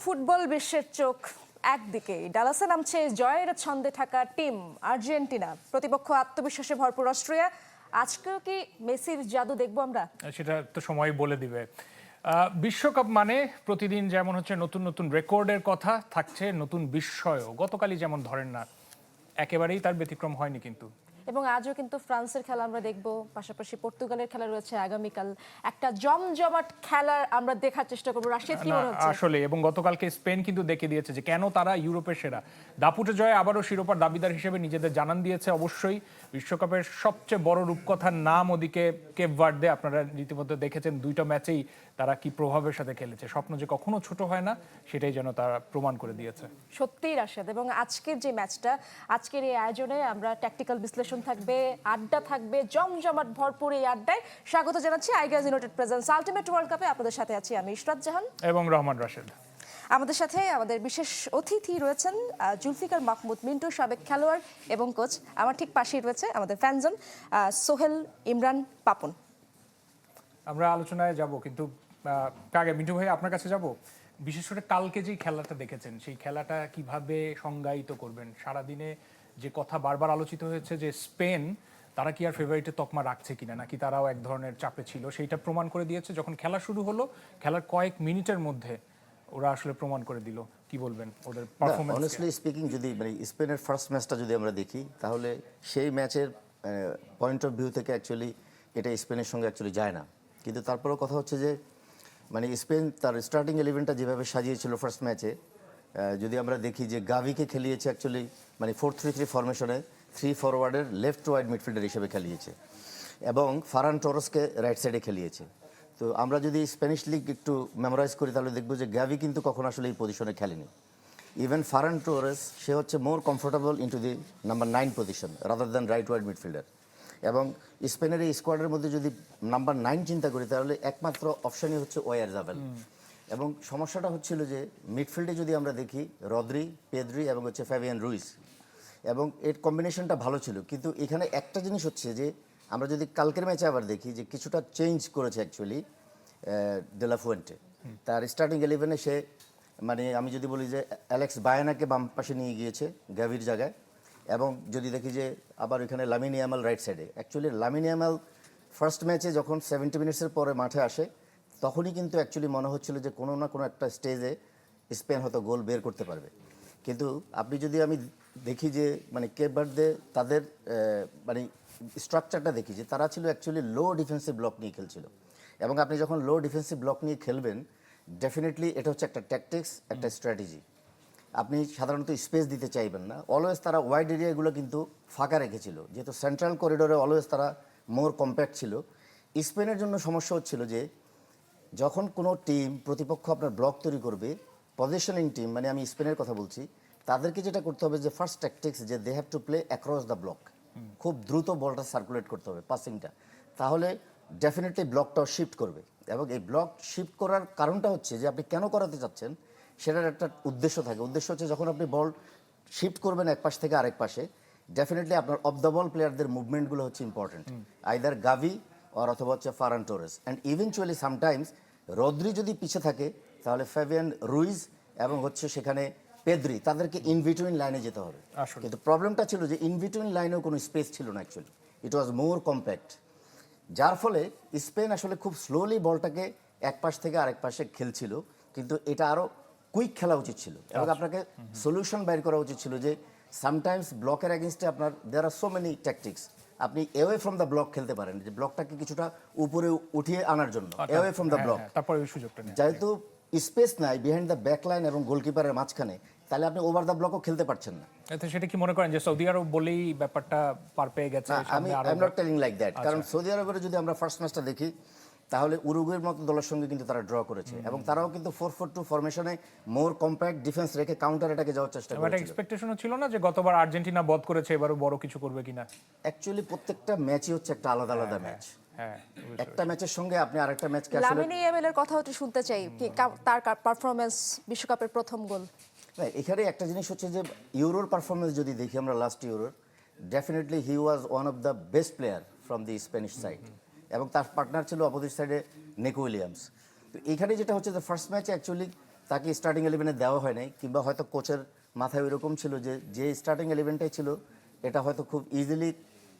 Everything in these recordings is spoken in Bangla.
ফুটবল বিশ্বের চোখ একদিকে ডালাসে নামছে জয়ের ছন্দে থাকা টিম আর্জেন্টিনা, প্রতিপক্ষ আত্মবিশ্বাসে ভরপুর অস্ট্রিয়া। আজকেও কি মেসির জাদু দেখবো আমরা? সেটা তো সময় বলে দিবে। বিশ্বকাপ মানে প্রতিদিন যেমন হচ্ছে নতুন নতুন রেকর্ডের কথা, থাকছে নতুন বিস্ময়ও। গতকালই যেমন ধরেন না, একেবারেই তার ব্যতিক্রম হয়নি কিন্তু। এবং আজও কিন্তু ফ্রান্সের খেলা আমরা দেখবো, পাশাপাশি পর্তুগালের খেলা রয়েছে আগামীকাল। একটা জমজমাট খেলা আমরা দেখার চেষ্টা করবো। রাশিদ, কি মনে হচ্ছে? আসলে এবং গতকালকে স্পেন কিন্তু দেখে দিয়েছে যে কেন তারা ইউরোপের সেরা। দাপুটে জয়ে আবারও শিরোপার দাবিদার হিসেবে নিজেদের জানান দিয়েছে। অবশ্যই বিশ্বকাপের সবচেয়ে বড় রূপকথার নাম ওদিকে কেপ ভার্দে। আপনারা রীতিমতো দেখেছেন দুইটা ম্যাচেই তারা কি প্রভাবের সাথে খেলেছে। স্বপ্ন যে কখনো ছোট হয় না, সেটাই যেন তারা প্রমাণ করে দিয়েছে। সত্যিই রাশিদ, এবং আজকের যে ম্যাচটা, আজকের এই আয়োজনে আমরা ট্যাকটিক্যাল বিশ্লেষণ থাকবে, আড্ডা থাকবে, জমজমাট ভরপুর এই আড্ডায় স্বাগত জানাচ্ছি আইগাজ ইউনাইটেড প্রেজেন্স আলটিমেট ওয়ার্ল্ড কাপে। আপনাদের সাথে আছি আমি ইশরাত জাহান এবং রহমান রাশেদ। আমাদের সাথে আমাদের বিশেষ অতিথি রয়েছেন জুলফিকার মাহমুদ মিন্টু, সাবেক খেলোয়াড় এবং কোচ। আমার ঠিক পাশেই রয়েছে আমাদের ফ্যানজন সোহেল ইমরান পাপন। আমরা আলোচনায় যাব, কিন্তু আগে মিন্টু ভাই আপনার কাছে যাব। বিশেষ করে কালকে যে খেলাটা দেখেছেন, সেই খেলাটা কিভাবে সংজ্ঞায়িত করবেন? সারাদিনে যে কথা বারবার আলোচিত হয়েছে যে স্পেন তারা কি আর ফেভারিটের তকমা রাখছে কিনা, নাকি তারাও এক ধরনের চাপে ছিল, সেইটা প্রমাণ করে দিয়েছে। যখন খেলা শুরু হলো, খেলার কয়েক মিনিটের মধ্যে ওরা আসলে প্রমাণ করে দিল। কি বলবেন ওদের পারফরম্যান্স? অনেস্টলি স্পিকিং, যদি মানে স্পেনের ফার্স্ট ম্যাচটা যদি আমরা দেখি, তাহলে সেই ম্যাচের পয়েন্ট অফ ভিউ থেকে অ্যাকচুয়ালি এটা স্পেনের সঙ্গে অ্যাকচুয়ালি যায় না। কিন্তু তারপরেও কথা হচ্ছে যে মানে স্পেন তার স্টার্টিং ইলেভেনটা যেভাবে সাজিয়েছিল ফার্স্ট ম্যাচে, যদি আমরা দেখি যে গাভিকে খেলিয়েছে অ্যাকচুয়ালি মানে 4-3-3 ফরমেশনে, 3 ফরওয়ার্ডের লেফট ওয়াইড মিডফিল্ডার হিসেবে খেলিয়েছে এবং ফারান টরসকে রাইট সাইডে খেলিয়েছে। তো আমরা যদি স্প্যানিশ লিগ একটু মেমোরাইজ করি, তাহলে দেখবো যে গাভি কিন্তু কখনো আসলে এই পজিশনে খেলেনি। ইভেন ফারান টোরেস, সে হচ্ছে more comfortable into the number 9 position rather than right wide midfielder. এবং স্পেনের এই স্কোয়াডের মধ্যে যদি নাম্বার 9 চিন্তা করি, তাহলে একমাত্র অপশানই হচ্ছে ওয়ারজাবেল। এবং সমস্যাটা হচ্ছিল যে মিডফিল্ডে যদি আমরা দেখি রদ্রি, পেদ্রি এবং হচ্ছে ফ্যাবিয়ান রুইস, এবং এর কম্বিনেশনটা ভালো ছিল। কিন্তু এখানে একটা জিনিস হচ্ছে যে আমরা যদি কালকের ম্যাচে আবার দেখি যে কিছুটা চেঞ্জ করেছে অ্যাকচুয়ালি ডেলা ফুয়েন্টে। তার স্টার্টিং ইলেভেনে সে মানে আমি যদি বলি যে অ্যালেক্স বায়ানাকে বাম পাশে নিয়ে গিয়েছে গাভির জায়গায়, এবং যদি দেখি যে আবার ওইখানে লামিন ইয়ামাল রাইট সাইডে। অ্যাকচুয়ালি লামিন ইয়ামাল ফার্স্ট ম্যাচে যখন 70 মিনিটসের পরে মাঠে আসে, তখনই কিন্তু অ্যাকচুয়ালি মনে হচ্ছিল যে কোনো না কোনো একটা স্টেজে স্পেন হয়তো গোল বের করতে পারবে। কিন্তু আপনি যদি আমি দেখি যে মানে কেপ ভার্দে তাদের মানে স্ট্রাকচারটা দেখি যে তারা ছিল অ্যাকচুয়ালি লো ডিফেন্সিভ ব্লক নিয়ে খেলছিল। এবং আপনি যখন লো ডিফেন্সিভ ব্লক নিয়ে খেলবেন, ডেফিনেটলি এটা হচ্ছে একটা ট্যাকটিক্স, একটা স্ট্র্যাটেজি। আপনি সাধারণত স্পেস দিতে চাইবেন না। অলওয়েজ তারা ওয়াইড এরিয়াগুলো কিন্তু ফাঁকা রেখেছিল, যেহেতু সেন্ট্রাল করিডোরে অলওয়েজ তারা মোর কম্প্যাক্ট ছিল। স্পেনের জন্য সমস্যা হচ্ছিল যে যখন কোনো টিম প্রতিপক্ষ আপনার ব্লক তৈরি করবে, পজিশনিং টিম মানে আমি স্পেনের কথা বলছি, তাদেরকে যেটা করতে হবে যে ফার্স্ট ট্যাকটিক্স যে they have to play across the block. খুব দ্রুত বলটা সার্কুলেট করতে হবে, পাসিংটা, তাহলে ডেফিনেটলি ব্লকটাও শিফট করবে। এবং এই ব্লক শিফট করার কারণটা হচ্ছে যে আপনি কেন করাতে চাচ্ছেন সেটার একটা উদ্দেশ্য থাকে। উদ্দেশ্য হচ্ছে যখন আপনি বল শিফট করবেন এক পাশ থেকে আরেক পাশে, ডেফিনেটলি আপনার অফ দ্য বল প্লেয়ারদের মুভমেন্টগুলো হচ্ছে ইম্পর্টেন্ট, আইদার গাভি অথবা হচ্ছে Ferran Torres. And eventually sometimes Rodri যদি পিছিয়ে থাকে, তাহলে ফ্যাবিয়ান রুইজ এবং হচ্ছে সেখানে পেদ্রি, তাদেরকে ইনবিটুইন লাইনে যেতে হবে। কিন্তু প্রবলেমটা ছিল যে ইনবিটুইন লাইনেও কোনো স্পেস ছিল না অ্যাকচুয়ালি, ইট ওয়াজ মোর কম্প্যাক্ট। যার ফলে স্পেন আসলে খুব স্লোলি বলটাকে এক পাশ থেকে আরেক পাশে খেলছিল। কিন্তু এটা আরও কুইক খেলা উচিত ছিল, এবং আপনাকে সলিউশন বাইর করা উচিত ছিল যে সামটাইমস ব্লকের এগেনস্টে আপনার দেয়ার আর সো মেনি ট্যাকটিক্স। আপনি অ্যাওয়ে ফ্রম দ্য ব্লক খেলতে পারেন, যে ব্লকটাকে কিছুটা উপরে উঠিয়ে আনার জন্য অ্যাওয়ে ফ্রম দ্য ব্লক। তারপরে সুযোগটা যেহেতু স্পেস নাই বিহাইন্ড দ্য ব্যাক লাইন এবং গোলকিপারের মাঝখানে, তাহলে আপনি ওভার দ্য ব্লকও খেলতে পারছেন না। সেটা কি মনে করেন যে সৌদি আরব বলেই ব্যাপারটা পার পেয়ে গেছে? আমি I am not telling like that. কারণ সৌদি আরবের যদি আমরা ফার্স্ট ম্যাচটা দেখি, তাহলে উরুগুয়ের মতো দলের সঙ্গে কিন্তু তারা ড্র করেছে, এবং তারাও কিন্তু 4-4-2 ফরমেশনে মোর কম্প্যাক্ট ডিফেন্স রেখে কাউন্টার অ্যাটাকে যাওয়ার চেষ্টা করেছে। একটা এক্সপেকটেশনও ছিল না যে গতবার আর্জেন্টিনা বধ করেছে, এবারও বড় কিছু করবে কিনা। অ্যাকচুয়ালি প্রত্যেকটা ম্যাচই হচ্ছে একটা আলাদা আলাদা ম্যাচ। একটা ম্যাচের সঙ্গে আপনি আরেকটা ম্যাচকে আসলে লামিন ইয়ামালের কথা একটু শুনতে চাই, তার পারফরম্যান্স, বিশ্বকাপের প্রথম গোল। এখানে একটা জিনিস হচ্ছে যে ইউরোর পারফরমেন্স যদি দেখি আমরা, লাস্ট ইউরোর, definitely he was one of the best player from the Spanish side, এবং তার পার্টনার ছিল অপোজিট সাইডে নেকো উইলিয়ামস। তো এখানে যেটা হচ্ছে যে ফার্স্ট ম্যাচে অ্যাকচুয়ালি তাকে স্টার্টিং ইলেভেনে দেওয়া হয় নাই, কিংবা হয়তো কোচের মাথায় ওইরকম ছিল যে যে স্টার্টিং ইলেভেনটাই ছিল এটা হয়তো খুব ইজিলি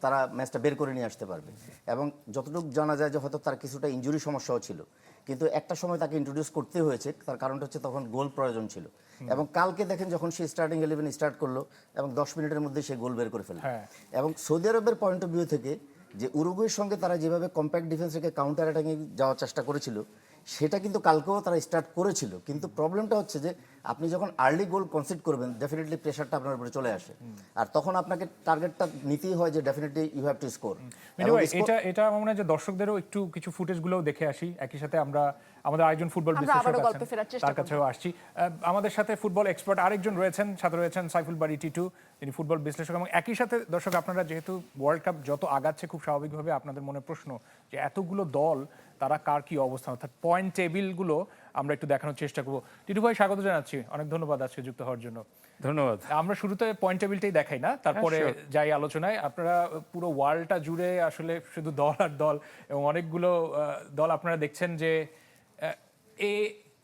তারা ম্যাচটা বের করে নিয়ে আসতে পারবে। এবং যতটুকু জানা যায় যে হয়তো তার কিছুটা ইনজুরি সমস্যাও ছিল, কিন্তু একটা সময় তাকে ইন্ট্রোডিউস করতে হয়েছে, তার কারণটা হচ্ছে তখন গোল প্রয়োজন ছিল। এবং কালকে দেখেন যখন সে স্টার্টিং ইলেভেন স্টার্ট করলো এবং 10 মিনিটের মধ্যে সে গোল বের করে ফেলল। এবং সৌদি আরবের পয়েন্ট অফ ভিউ থেকে যে উরুগুয়ের সঙ্গে তারা যেভাবে কম্প্যাক্ট ডিফেন্স রেখে কাউন্টার অ্যাটাকে যাওয়ার চেষ্টা করেছিল, সেটা কিন্তু কালকেও তারা স্টার্ট করেছিল। কিন্তু প্রবলেমটা হচ্ছে যে আপনি যখন আর্লি গোল কনসিড করবেন, ডেফিনেটলি প্রেশারটা আপনার উপরে চলে আসে, আর তখন আপনাকে টার্গেটটা নিতেই হয় যে definitely you have to score. এটা আমার মনে হয় যে দর্শকদেরও একটু কিছু ফুটেজগুলোও দেখে আসি। একই সাথে আমরা আমাদের আরেকজন ফুটবল আমরা বিশ্লেষক আবারও গল্পে আছেন, ফেরার চেষ্টা তার কাছেও আসছি। আমাদের সাথে ফুটবল এক্সপার্ট আরেকজন রয়েছেন, সাথে রয়েছেন সাইফুল বারী টিটু, তিনি ফুটবল বিশ্লেষক। এবং একই সাথে দর্শক, আপনারা যেহেতু ওয়ার্ল্ড কাপ যত আগাচ্ছে, খুব স্বাভাবিকভাবে আপনাদের মনে প্রশ্ন যে এতগুলো দল তারা কার কি অবস্থান, অর্থাৎ পয়েন্ট টেবিলগুলো আমরা একটু দেখানোর চেষ্টা করবো। টিটু ভাই, স্বাগত জানাচ্ছি, অনেক ধন্যবাদ আজকে যুক্ত হওয়ার জন্য। ধন্যবাদ। আমরা শুরুতে পয়েন্ট টেবিলটাই দেখাই না, তারপরে যাই আলোচনায়। আপনারা পুরো ওয়ার্ল্ডটা জুড়ে আসলে শুধু দল আর দল, এবং অনেকগুলো দল আপনারা দেখছেন যে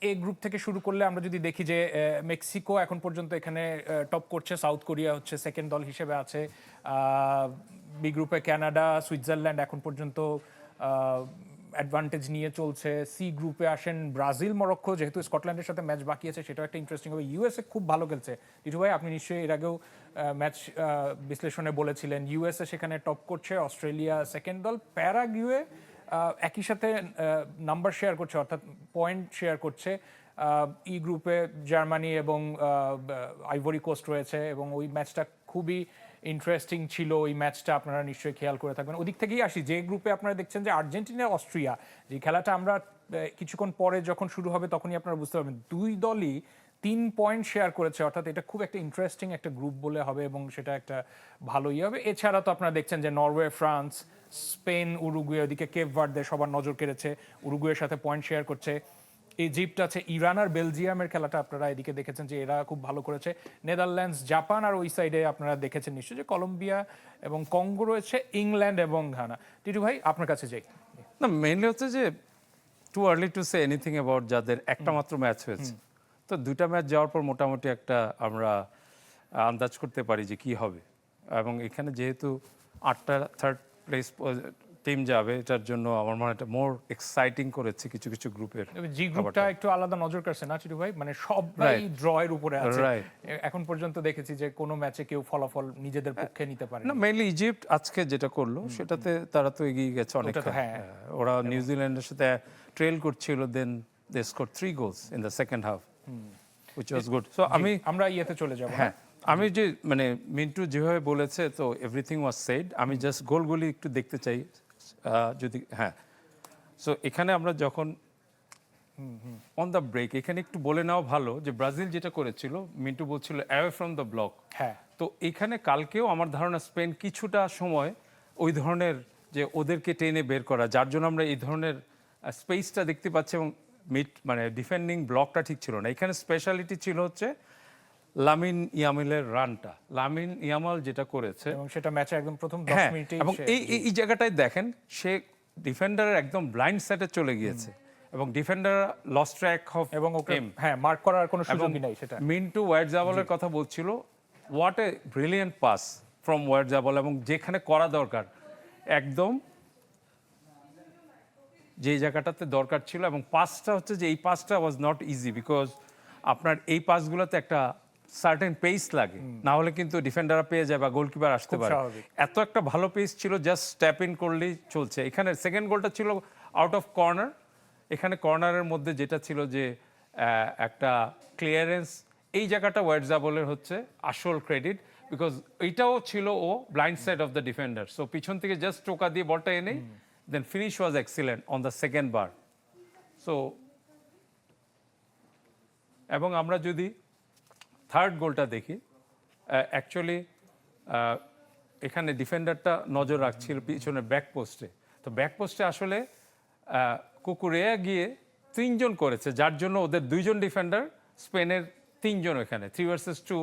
এ গ্রুপ থেকে শুরু করলে আমরা যদি দেখি যে মেক্সিকো এখন পর্যন্ত এখানে টপ করছে, সাউথ কোরিয়া হচ্ছে সেকেন্ড দল হিসেবে আছে, বি গ্রুপে কানাডা, সুইজারল্যান্ড এখন পর্যন্ত অ্যাডভান্টেজ নিয়ে চলছে। সি গ্রুপে আসেন ব্রাজিল, মরক্কো, যেহেতু স্কটল্যান্ডের সাথে ম্যাচ বাকি আছে সেটাও একটা ইন্টারেস্টিং হবে। ইউএসএ খুব ভালো খেলছে। টিটু ভাই, আপনি নিশ্চয়ই এর আগেও ম্যাচ বিশ্লেষণে বলেছিলেন ইউএসএ সেখানে টপ করছে, অস্ট্রেলিয়া সেকেন্ড দল, প্যারাগুয়ে একই সাথে নাম্বার শেয়ার করছে, অর্থাৎ পয়েন্ট শেয়ার করছে। ই গ্রুপে জার্মানি এবং আইভরি কোস্ট রয়েছে, এবং ওই ম্যাচটা খুবই ইন্টারেস্টিং ছিল। ওই ম্যাচটা আপনারা নিশ্চয়ই খেয়াল করে থাকবেন। ওদিক থেকেই আসি, যে গ্রুপে আপনারা দেখছেন যে আর্জেন্টিনা, অস্ট্রিয়া, যে খেলাটা আমরা কিছুক্ষণ পরে যখন শুরু হবে তখনই আপনারা বুঝতে পারবেন দুই দলই 3 পয়েন্ট শেয়ার করেছে, অর্থাৎ এটা খুব একটা ইন্টারেস্টিং একটা গ্রুপ বলে হবে, এবং সেটা একটা ভালোই হবে। এছাড়া তো আপনারা দেখছেন যে নরওয়ে, ফ্রান্স, স্পেন, উরুগুয়ে, ওদিকে কেপ ভার্দে সবার নজর কেড়েছে, উরুগুয়ের সাথে পয়েন্ট শেয়ার করছে। ইজিপ্ট আছে, ইরান আর বেলজিয়ামের খেলাটা আপনারা এদিকে দেখেছেন যে এরা খুব ভালো করেছে। নেদারল্যান্ডস, জাপান, আর ওই সাইডে আপনারা দেখেছেন নিশ্চয়ই যে কলম্বিয়া এবং কঙ্গো রয়েছে, ইংল্যান্ড এবং ঘানা। টিটু ভাই, আপনার কাছে যাই। না, মেইনলি হচ্ছে যে too early to say anything about, যাদের একটা মাত্র ম্যাচ হয়েছে, তো দুইটা ম্যাচ যাওয়ার পর মোটামুটি একটা আমরা আন্দাজ করতে পারি যে কি হবে। এবং এখানে যেহেতু 8টা থার্ড প্লেস টিম যাবে, এটার জন্য আমার মনে হয় এটা মোর এক্সাইটিং করেছে কিছু কিছু গ্রুপের। জি গ্রুপটা একটু আলাদা নজর কাটছে না টিটু ভাই, মানে সবাই ড্রয়ের উপরে আছে। এখন পর্যন্ত দেখেছি যে কোনো ম্যাচে কেউ ফলাফল নিজেদের পক্ষে নিতে পারে না, মেইনলি ইজিপ্ট আজকে যেটা করলো সেটাতে তারা তো এগিয়ে গেছে অনেক। ওরা নিউজিল্যান্ডের সাথে ট্রেল করছিল, then they score 3 goals in the second half, which was good. So আমরা ইয়েতে চলে যাব। হ্যাঁ, আমি যে মানে মিন্টু যেভাবে বলেছে, তো এভরিথিং ওয়াজ সেড। আমি জাস্ট গোলগুলি একটু দেখতে চাই যদি। হ্যাঁ, সো এখানে আমরা যখন অন দ্য ব্রেক, এখানে একটু বলে নেওয়া ভালো যে ব্রাজিল যেটা করেছিল, মিন্টু বলছিল অ্যাওয়ে ফ্রম দ্য ব্লক। হ্যাঁ, তো এখানে কালকেও আমার ধারণা স্পেন কিছুটা সময় ওই ধরনের যে ওদেরকে টেনে বের করা, যার জন্য আমরা এই ধরনের স্পেসটা দেখতে পাচ্ছি, এবং মানে ডিফেন্ডিং ব্লকটা ঠিক ছিল না। এখানে স্পেশালিটি ছিল হচ্ছে লামিন ইয়ামালের রানটা। লামিন ইয়ামাল যেটা করেছে, এবং সেটা ম্যাচে একদম প্রথম 10 হ্যাঁ, মিনিটেই এবং এই জায়গাটায় দেখেন সে ডিফেন্ডারের একদম ব্লাইন্ড সাইডে চলে গিয়েছে, এবং ডিফেন্ডার লস্ট ট্র্যাক অফ এবং ওকে হ্যাঁ মার্ক করার কোনো সুযোগই নাই। সেটা মিন্টু ওয়ার্ডজাবলের কথা বলছিল, what a brilliant pass from ওয়ার্ডজাবল, এবং যেখানে করা দরকার একদম যে জায়গাটাতে দরকার ছিল। এবং পাসটা হচ্ছে যে এই পাসটা ওয়াজ নট ইজি, বিকজ আপনার এই পাসগুলোতে একটা সার্টেন পেস লাগে, না হলে কিন্তু ডিফেন্ডাররা পেয়ে যায় বা গোলকিপার আসতে পারে। এত একটা ভালো পেস ছিল, জাস্ট স্ট্যাপ ইন করলেই চলছে। এখানে সেকেন্ড গোলটা ছিল আউট অফ কর্নার। এখানে কর্নারের মধ্যে যেটা ছিল যে একটা ক্লিয়ারেন্স, এই জায়গাটা ওয়ার্ডজাবলের হচ্ছে আসল ক্রেডিট, বিকজ এইটাও ছিল ও blind side of the defender. So পিছন থেকে জাস্ট টোকা দিয়ে বলটা এনে then finish was excellent on the second bar. So এবং আমরা যদি থার্ড গোলটা দেখি, অ্যাকচুয়ালি এখানে ডিফেন্ডারটা নজর রাখছিল পিছনের ব্যাক পোস্টে। তো ব্যাক পোস্টে আসলে কুকুরেয়া গিয়ে 3 জন করেছে, যার জন্য ওদের 2 জন ডিফেন্ডার, স্পেনের 3 জন এখানে 3 ভার্সেস 2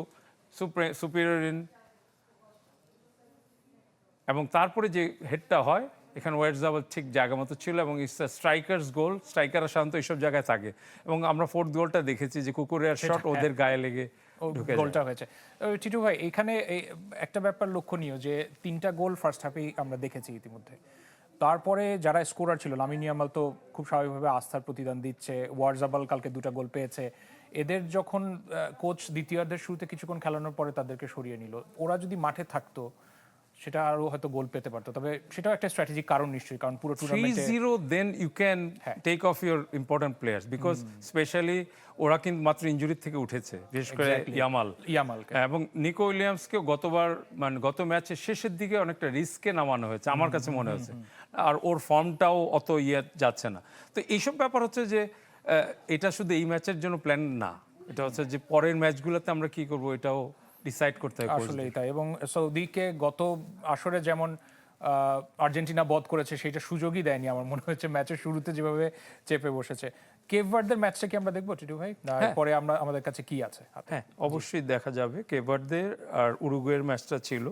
সুপিরিয়র ইন। এবং তারপরে যে হেডটা হয় এখানে ওয়াইটজাবাল ঠিক জায়গা মতো ছিল এবং ইটস স্ট্রাইকার্স গোল, স্ট্রাইকাররা সাধারণত এইসব জায়গায় থাকে এবং আমরা ফোর্থ গোলটা দেখেছি যে কুকুরের শট ওদের গায়ে লেগে ঢুকে যায়। গোলটা হয়েছে। টিটু ভাই, এখানে একটা ব্যাপার লক্ষণীয় যে 3টা গোল ফার্স্ট হাফেই আমরা দেখেছি ইতিমধ্যে। তারপরে যারা স্কোরার ছিল, লামিন ইয়ামাল তো খুব স্বাভাবিকভাবে আস্থার প্রতিদান দিচ্ছে, ওয়ারজাবাল কালকে 2টা গোল পেয়েছে। এদের যখন কোচ দ্বিতীয়ার্ধের শুরুতে কিছুক্ষণ খেলানোর পরে তাদেরকে সরিয়ে নিল, ওরা যদি মাঠে থাকতো সেটা আরো হয়তো গোল পেতে পারতো। তবে সেটাও একটা স্ট্র্যাটেজিক কারণ নিশ্চয়ই, কারণ পুরো টুর্নামেন্টে 3-0 then you can take off your important players because specially ওরা কিন্তু মাত্র ইনজুরি থেকে উঠেছে, বিশেষ করে ইয়ামালকে এবং নিকো উইলিয়ামসকেও গত ম্যাচের শেষের দিকে অনেকটা রিস্কে নামানো হয়েছে আমার কাছে মনে হচ্ছে, আর ওর ফর্মটাও অত যাচ্ছে না। তো এইসব ব্যাপার হচ্ছে যে এটা শুধু এই ম্যাচের জন্য প্ল্যান না, এটা হচ্ছে যে পরের ম্যাচগুলোতে আমরা কি করব এটাও ডিসাইড করতে হবে। আসলেই তাই। এবং সৌদিকে গত আসরে যেমন আর্জেন্টিনা বধ করেছে, সেটা সুযোগই দেয়নি আমার মনে হচ্ছে ম্যাচের শুরুতে যেভাবে চেপে বসেছে। কেপ ভার্দের ম্যাচটা কি আমরা দেখবো টিটু ভাই? পরে আমাদের কাছে কি আছে? হ্যাঁ, অবশ্যই দেখা যাবে। কেপ ভার্দের আর উরুগুয়ের ম্যাচটা ছিল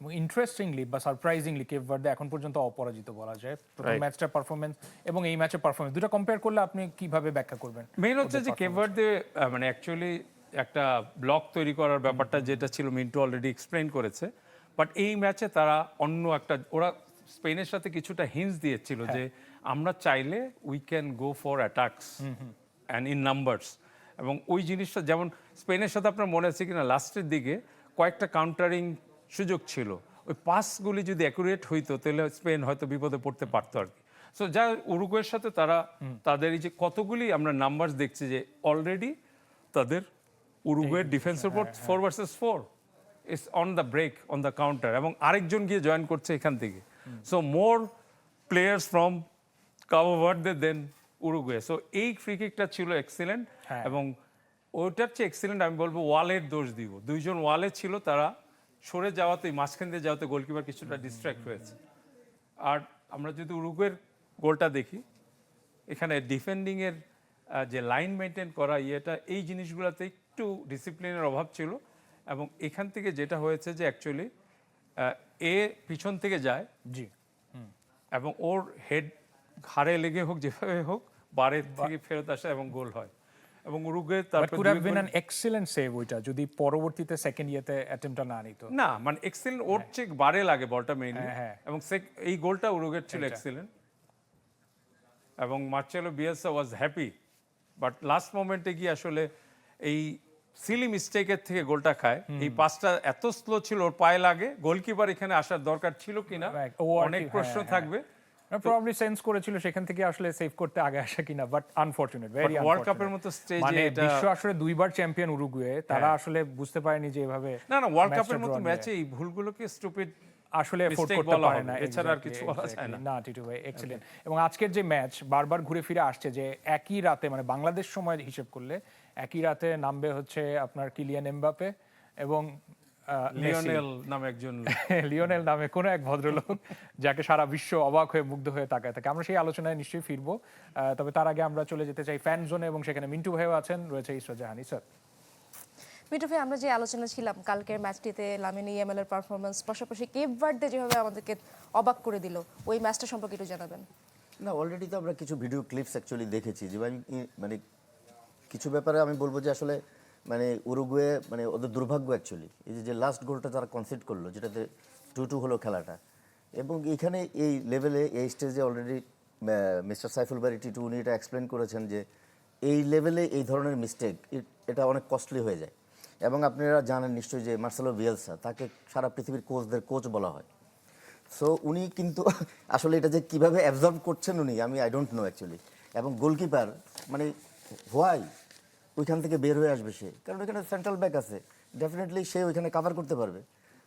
এবং ইন্টারেস্টিংলি বা সারপ্রাইজিংলি কেপ ভার্দে এখন পর্যন্ত অপরাজিত বলা যায়। প্রথম ম্যাচটার পারফরমেন্স এবং এই ম্যাচের পারফরমেন্স দুটো কম্পেয়ার করলে আপনি কিভাবে ব্যাখ্যা করবেন? মেইন হচ্ছে যে কেপ ভার্দে মানে অ্যাকচুয়ালি একটা ব্লক তৈরি করার ব্যাপারটা যেটা ছিল মিন্টু অলরেডি এক্সপ্লেইন করেছে, বাট এই ম্যাচে তারা অন্য একটা, ওরা স্পেনের সাথে কিছুটা হিন্টস দিয়েছিল যে আমরা চাইলে we can go for attacks and in numbers, এবং ওই জিনিসটা যেমন স্পেনের সাথে আপনার মনে আছে কিনা লাস্টের দিকে কয়েকটা কাউন্টারিং সুযোগ ছিল, ওই পাসগুলি যদি অ্যাকুরেট হইতো তাহলে স্পেন হয়তো বিপদে পড়তে পারতো আর কি। সো যা উরুগুয়ের সাথে তারা তাদের এই যে কতগুলি আমরা নাম্বারস দেখছি যে অলরেডি তাদের উরুগুয়ের ডিফেন্সের উপর 4 versus 4 is on the break on the counter, এবং আরেকজন গিয়ে জয়েন করছে এখান থেকে। So more players from Cabo Verde than Uruguay. So এই ফ্রি কিকটা ছিল এক্সিলেন্ট, এবং ওইটার চেয়ে এক্সিলেন্ট আমি বলবো ওয়ালের দোষ দিব। দুইজন ওয়ালে ছিল, তারা সরে যাওয়াতে মাঝখান দিয়ে যাওয়াতে গোলকিপার কিছুটা ডিস্ট্র্যাক্ট হয়েছে। আর আমরা যদি উরুগুয়ের গোলটা দেখি, এখানে ডিফেন্ডিংয়ের যে লাইন মেনটেন করা ইয়েটা, এই জিনিসগুলোতে একটু ডিসিপ্লিনের অভাব ছিল, এবং এখান থেকে যেটা হয়েছে যে অ্যাকচুয়ালি এ পিছন থেকে যায় জি, এবং ওর হেড ঘাড়ে লেগে হোক যেভাবে হোক বারের থেকে ফেরত আসে এবং গোল হয়। এবং উরুগুয়ে তারপর could have been an excellent save ওইটা যদি পরবর্তীতে সেকেন্ড ইয়েতে অ্যাটেম্পটা না নিত। না মানে এক্সিলেন্ট, ওর চেক বারে লাগে বলটা মেইনলি, এবং এই গোলটা উরুগুয়ের ছিল এক্সিলেন্ট, এবং Marcelo Bielsa was happy, but last মোমেন্টে গিয়ে আসলে এই সিলি মিস্টেকের থেকে গোলটা খায়। এই পাসটা এত স্লো ছিল, ওর পায়ে লাগে, গোলকিপার এখানে আসার দরকার ছিল কিনা অনেক প্রশ্ন থাকবে। প্রবাবলি সেন্স করেছিল সেখান থেকে আসলে সেভ করতে আগে আসা কিনা, বাট আনফরচুনেট, ভেরি ওয়ার্ল্ড কাপের মতো স্টেজে মানে এটা বিশ্ব আসলে 2বার চ্যাম্পিয়ন উরুগুয়ে, তারা আসলে বুঝতে পারেনি যে এভাবে না ওয়ার্ল্ড কাপের মতো ম্যাচে এই ভুলগুলোকে স্টুপিড আসলে এফোর্ড করতে পারে না, এছাড়া আর কিছু বলা যায় না। না টিটু ভাই এক্সিলেন্ট। এবং আজকের যে ম্যাচ বারবার ঘুরে ফিরে আসছে যে একই রাতে, মানে বাংলাদেশ সময় হিসেব করলে একই রাতে নামবে হচ্ছে আপনার কিলিয়ান এমবাপে এবং লিওনেল নামে একজন লিওনেল নামে কোনো এক ভদ্রলোক যাকে সারা বিশ্ব অবাক হয়ে মুগ্ধ হয়ে তাকায় থাকে। আমরা সেই আলোচনায় নিশ্চয়ই ফিরবো, তবে তার আগে আমরা চলে যেতে চাই ফ্যান জোনে, এবং সেখানে মিন্টু ভাইও আছেন, রয়েছে ইসরাত জাহানি। স্যার মিঠু ভাই, আমরা যে আলোচনা ছিলাম কালকের ম্যাচটিতে লামিন ইয়ামালের পারফরমেন্স, পাশাপাশি কেপ ভার্দে যেভাবে আমাদেরকে অবাক করে দিল, ওই ম্যাচটা সম্পর্কে একটু জানাবেন। না, অলরেডি তো আমরা কিছু ভিডিও ক্লিপস অ্যাকচুয়ালি দেখেছি, যে মানে কিছু ব্যাপারে আমি বলবো যে আসলে মানে উরুগুয়ে মানে ওদের দুর্ভাগ্য অ্যাকচুয়ালি এই যে লাস্ট গোলটা তারা কনসিড করলো, যেটাতে 2-2 হলো খেলাটা। এবং এখানে এই লেভেলে এই স্টেজে অলরেডি মিস্টার সাইফুল বারী টিটু উনি এটা এক্সপ্লেন করেছেন যে এই লেভেলে এই ধরনের মিস্টেক এটা অনেক কস্টলি হয়ে যায়। এবং আপনারা জানেন নিশ্চয়ই যে মার্সেলো বিয়েলসা, তাকে সারা পৃথিবীর কোচদের কোচ বলা হয়। সো উনি কিন্তু আসলে এটা যে কীভাবে অ্যাবজর্ব করছেন উনি, আই ডোন্ট নো অ্যাকচুয়ালি। এবং গোলকিপার মানে হোয়াই ওইখান থেকে বের হয়ে আসবে সে, কারণ ওইখানে সেন্ট্রাল ব্যাক আছে, ডেফিনেটলি সে ওইখানে কাভার করতে পারবে।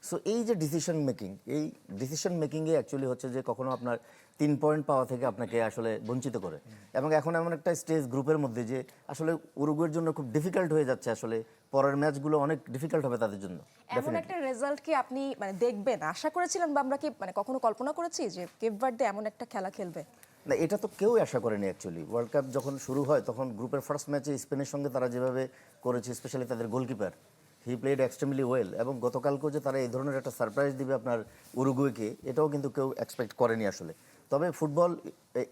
সো এই যে ডিসিশন মেকিংয়ে অ্যাকচুয়ালি হচ্ছে যে কখনো আপনার 3 পয়েন্ট পাওয়া থেকে আপনাকে আসলে বঞ্চিত করে। এবং এখন এমন একটা স্টেজ গ্রুপের মধ্যে যে আসলে উরুগুয়ের জন্য খুব ডিফিকাল্ট হয়ে যাচ্ছে, আসলে পরের ম্যাচগুলো অনেক ডিফিকাল্ট হবে তাদের জন্য। এমন একটা রেজাল্ট কি আপনি মানে দেখবেন আশা করেছিলেন, বা আমরা কি মানে কখনো কল্পনা করেছি যে কেপ ভার্দে এমন একটা খেলা খেলবে? না, এটা তো কেউ আশা করেনি অ্যাকচুয়ালি। ওয়ার্ল্ড কাপ যখন শুরু হয় তখন গ্রুপের ফার্স্ট ম্যাচে স্পেনের সঙ্গে তারা যেভাবে করেছে, স্পেশালি তাদের goalkeeper, he played extremely well, এবং গতকালকেও যে তারা এই ধরনের একটা সারপ্রাইজ দিবে আপনার উরুগুয়েকে, এটাও কিন্তু কেউ এক্সপেক্ট করেনি আসলে। তবে ফুটবল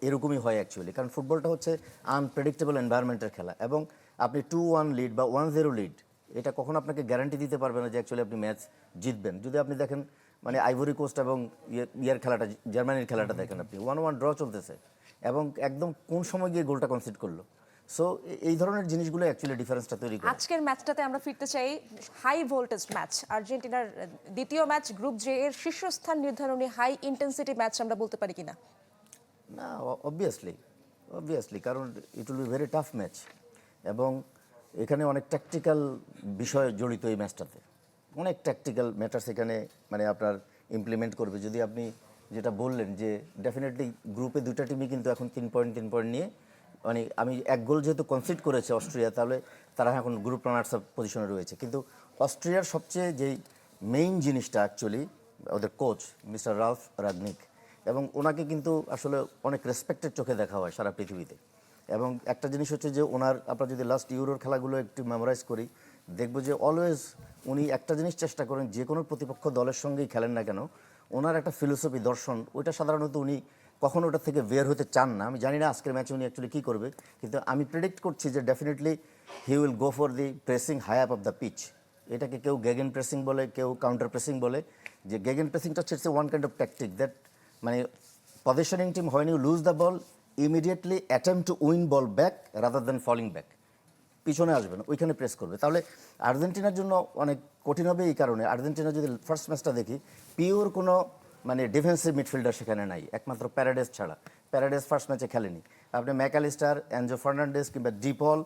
এরকমই হয় অ্যাকচুয়ালি, কারণ ফুটবলটা হচ্ছে আনপ্রেডিক্টেবল এনভায়রনমেন্টের খেলা, এবং আপনি 2-1 লিড বা 1-0 লিড এটা কখনো আপনাকে গ্যারান্টি দিতে পারবে না যে অ্যাকচুয়ালি আপনি ম্যাচ জিতবেন। যদি আপনি দেখেন মানে আইভরি কোস্ট এবং ইয়ের খেলাটা, জার্মানির খেলাটা দেখেন আপনি, 1-1 ড্র চলতেছে এবং একদম কোন সময় গিয়ে গোলটা কনসিড করলো। সো এই ধরনের জিনিসগুলো অ্যাকচুয়ালি ডিফারেন্সটা তৈরি করে। আজকের ম্যাচটাতে আমরা ফিরতে চাই হাই ভোল্টেজ ম্যাচ, আর্জেন্টিনার দ্বিতীয় ম্যাচ, গ্রুপ জে এর শীর্ষস্থান নির্ধারণী হাই ইন্টেন্সিটি ম্যাচ আমরা বলতে পারি কিনা? না, অবভিয়াসলি, কারণ it will be very tough match, এবং এখানে অনেক ট্যাকটিক্যাল বিষয় জড়িত এই ম্যাচটাতে, অনেক ট্যাকটিক্যাল ম্যাটার্স এখানে মানে আপনার ইমপ্লিমেন্ট করবে। যদি আপনি যেটা বললেন যে ডেফিনেটলি গ্রুপে দুইটা টিমই কিন্তু এখন 3 পয়েন্ট নিয়ে, মানে আমি এক গোল যেহেতু কনসিড করেছে অস্ট্রিয়া, তাহলে তারা এখন গ্রুপ রানার্স আপ পজিশনে রয়েছে। কিন্তু অস্ট্রিয়ার সবচেয়ে যেই মেইন জিনিসটা অ্যাকচুয়ালি ওদের কোচ মিস্টার রালফ রাগনিক, এবং ওনাকে কিন্তু আসলে অনেক রেসপেক্টের চোখে দেখা হয় সারা পৃথিবীতে। এবং একটা জিনিস হচ্ছে যে ওনার, আমরা যদি লাস্ট ইউরোর খেলাগুলো একটু মেমোরাইজ করি, দেখব যে অলওয়েজ উনি একটা জিনিস চেষ্টা করেন, যে কোনো প্রতিপক্ষ দলের সঙ্গেই খেলেন না কেন, ওনার একটা ফিলোসফি, দর্শন, ওইটা সাধারণত উনি কখনো ওটা থেকে বের হতে চান না। আমি জানি না আজকের ম্যাচে উনি অ্যাকচুয়ালি কী করবে, কিন্তু আমি প্রেডিক্ট করছি যে definitely he will go for the pressing high up of the pitch. এটাকে কেউ গেগেন প্রেসিং বলে, কেউ কাউন্টার প্রেসিং বলে। যে গেগেন প্রেসিংটা হচ্ছে one kind of tactic that মানে পজিশনিং টিম হয় you lose the ball immediately attempt to win ball back rather than falling back, পিছনে আসবে না, ওইখানে প্রেস করবে। তাহলে আর্জেন্টিনার জন্য অনেক কঠিন হবে এই কারণে। আর্জেন্টিনা যদি ফার্স্ট ম্যাচটা দেখি, পিওর কোনো মানে ডিফেন্সিভ মিডফিল্ডার সেখানে নাই, একমাত্র প্যারাডেস ছাড়া। প্যারাডেস ফার্স্ট ম্যাচে খেলেনি। আপনি ম্যাকালিস্টার, অ্যানজো ফার্নান্ডেস কিংবা ডিপল,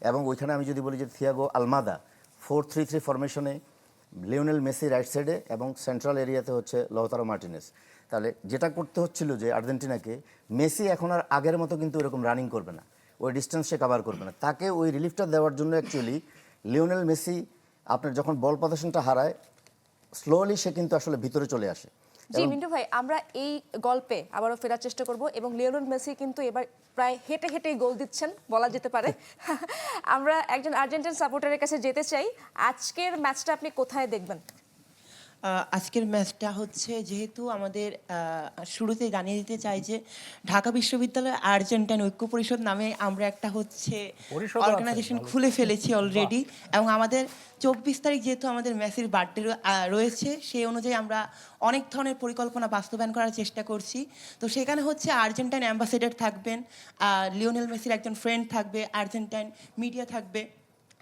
এবং ওইখানে আমি যদি বলি যে থিয়াগো আলমাদা, 4-3-3 ফরমেশনে লিওনেল মেসি রাইট সাইডে, এবং সেন্ট্রাল এরিয়াতে হচ্ছে লওতারো মার্টিনেস। তাহলে যেটা করতে হচ্ছিল যে আর্জেন্টিনাকে, মেসি এখন আর আগের মতো কিন্তু এরকম রানিং করবে না, ওই ডিস্টেন্স সে কভার করবে না, তাকে ওই রিলিফটা দেওয়ার জন্য অ্যাকচুয়ালি লিওনেল মেসি আপনার যখন বল পজিশনটা হারায়, স্লোলি সে কিন্তু আসলে ভিতরে চলে আসে। জি মিন্টু ভাই, আমরা এই গল্পে আবারও ফেরার চেষ্টা করব, এবং লিওনেল মেসি কিন্তু এবার প্রায় হেঁটে হেঁটেই গোল দিচ্ছেন বলা যেতে পারে। আমরা একজন আর্জেন্টিন সাপোর্টারের কাছে যেতে চাই, আজকের ম্যাচটা আপনি কোথায় দেখবেন? আজকের ম্যাচটা হচ্ছে, যেহেতু আমাদের শুরুতে জানিয়ে দিতে চাই যে ঢাকা বিশ্ববিদ্যালয় আর্জেন্টাইন ঐক্য পরিষদ নামে আমরা একটা হচ্ছে পরিষদও আছে, অর্গানাইজেশন ভালো। খুলে ফেলেছি অলরেডি, এবং আমাদের 24 তারিখ যেহেতু আমাদের মেসির বার্থডে রয়েছে, সেই অনুযায়ী আমরা অনেক ধরনের পরিকল্পনা বাস্তবায়ন করার চেষ্টা করছি। তো সেখানে হচ্ছে আর্জেন্টাইন অ্যাম্বাসেডর থাকবেন, লিওনেল মেসির একজন ফ্রেন্ড থাকবে, আর্জেন্টাইন মিডিয়া থাকবে।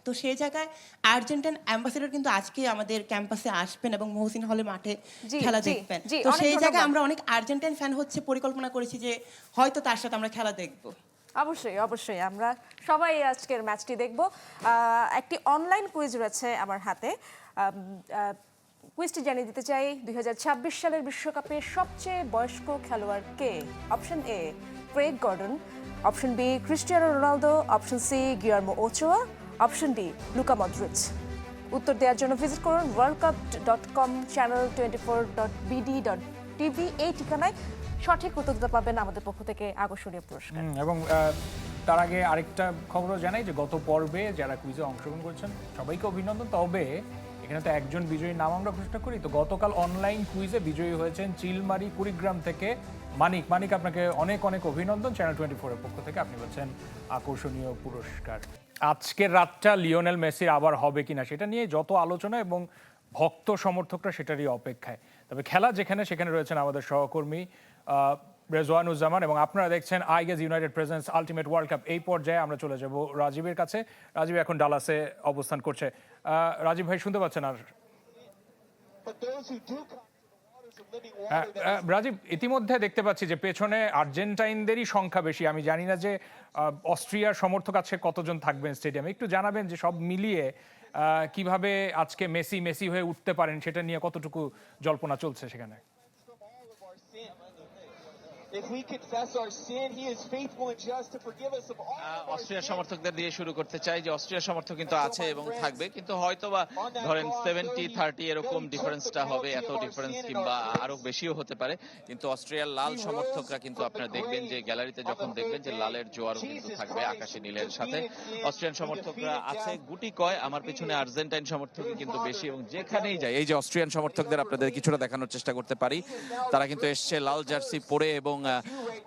তো সেই জায়গায় আর্জেন্টাইন অ্যাম্বাসেডর কিন্তু আজকে আমাদের ক্যাম্পাসে আসবেন এবং মহসিন হলে মাঠে জি, খেলা জি, দেখবেন। জি, তো অনেক সেই জায়গায় ধন্যবাদ। আমরা অনেক আর্জেন্টাইন ফ্যান হচ্ছে পরিকল্পনা করেছি যে হয়তো তার সাথে আমরা খেলা দেখব। অবশ্যই আমরা সবাই আজকের ম্যাচটি দেখব। একটি অনলাইন কুইজ রয়েছে আমার হাতে। কুইজটি জানিয়ে দিতে চাই, 2026 সালের বিশ্বকাপে সবচেয়ে বয়স্ক খেলোয়াড় কে? Option A Craig Gordon, option B Cristiano Ronaldo, option C Guillermo Ochoa, option D Luka Modric. উত্তর দেওয়ার জন্য ভিজিট করুন worldcup.com, channel24.bd.tv এই ঠিকানায়। সঠিক উত্তর দিতে পাবেন আমাদের পক্ষ থেকে আকর্ষণীয় পুরস্কার। এবং তার আগে আরেকটা খবরও জানাই যে গত পর্বে যারা কুইজে অংশগ্রহণ করেছেন সবাইকে অভিনন্দন। তবে এখানে তো একজন বিজয়ীর নাম আমরা ঘোষণা করি। তো গতকাল অনলাইন কুইজে বিজয়ী হয়েছেন চিলমারি কুড়িগ্রাম থেকে মানিক। আপনাকে অনেক অভিনন্দন। চ্যানেল 24 এর পক্ষ থেকে আপনি পাচ্ছেন আকর্ষণীয় পুরস্কার। আজকের রাতটা লিওনেল মেসির আবার হবে কিনা সেটা নিয়ে যত আলোচনা, এবং ভক্ত সমর্থকরা সেটারই অপেক্ষায়। তবে খেলা যেখানে, সেখানে রয়েছেন আমাদের সহকর্মী রেজওয়ানুজ্জামান, এবং আপনারা দেখছেন আইগেজ United presents ultimate world cup. এই পর্যায়ে আমরা চলে যাব রাজীবের কাছে। রাজীব এখন ডালাসে অবস্থান করছে। রাজীব ভাই শুনতে পাচ্ছেন? আর রাজীব, ইতিমধ্যে দেখতে পাচ্ছি যে পেছনে আর্জেন্টাইনদেরই সংখ্যা বেশি। আমি জানি না যে অস্ট্রিয়ার সমর্থক আছে কতজন থাকবেন স্টেডিয়ামে, একটু জানাবেন যে সব মিলিয়ে কিভাবে আজকে মেসি হয়ে উঠতে পারেন সেটা নিয়ে কতটুকু জল্পনা চলছে সেখানে? if we confess our sin, he is faithful and just to forgive us of all of our অস্ট্রিয়ার sins. সমর্থকদের দিয়ে শুরু করতে চাই যে অস্ট্রিয়ার সমর্থক কিন্তু আছে এবং থাকবে, কিন্তু হয়তোবা ধরেন 70-30 এরকম ডিফারেন্সটা হবে, এত ডিফারেন্স কিংবা আরো বেশিও হতে পারে। কিন্তু অস্ট্রিয়ার লাল সমর্থকরা কিন্তু আপনারা দেখবেন যে গ্যালারিতে যখন দেখবেন যে লালের জোয়ারও কিন্তু থাকবে আকাশী নীলের সাথে। অস্ট্রিয়ান সমর্থকরা আছে গুটি কয়, আমার পিছনে আর্জেন্টাইন সমর্থক কিন্তু বেশি, এবং যেখানেই যায় এই যে অস্ট্রিয়ান সমর্থকদের আপনাদের কিছুটা দেখানোর চেষ্টা করতে পারি, তারা কিন্তু এসছে লাল জার্সি পরে, এবং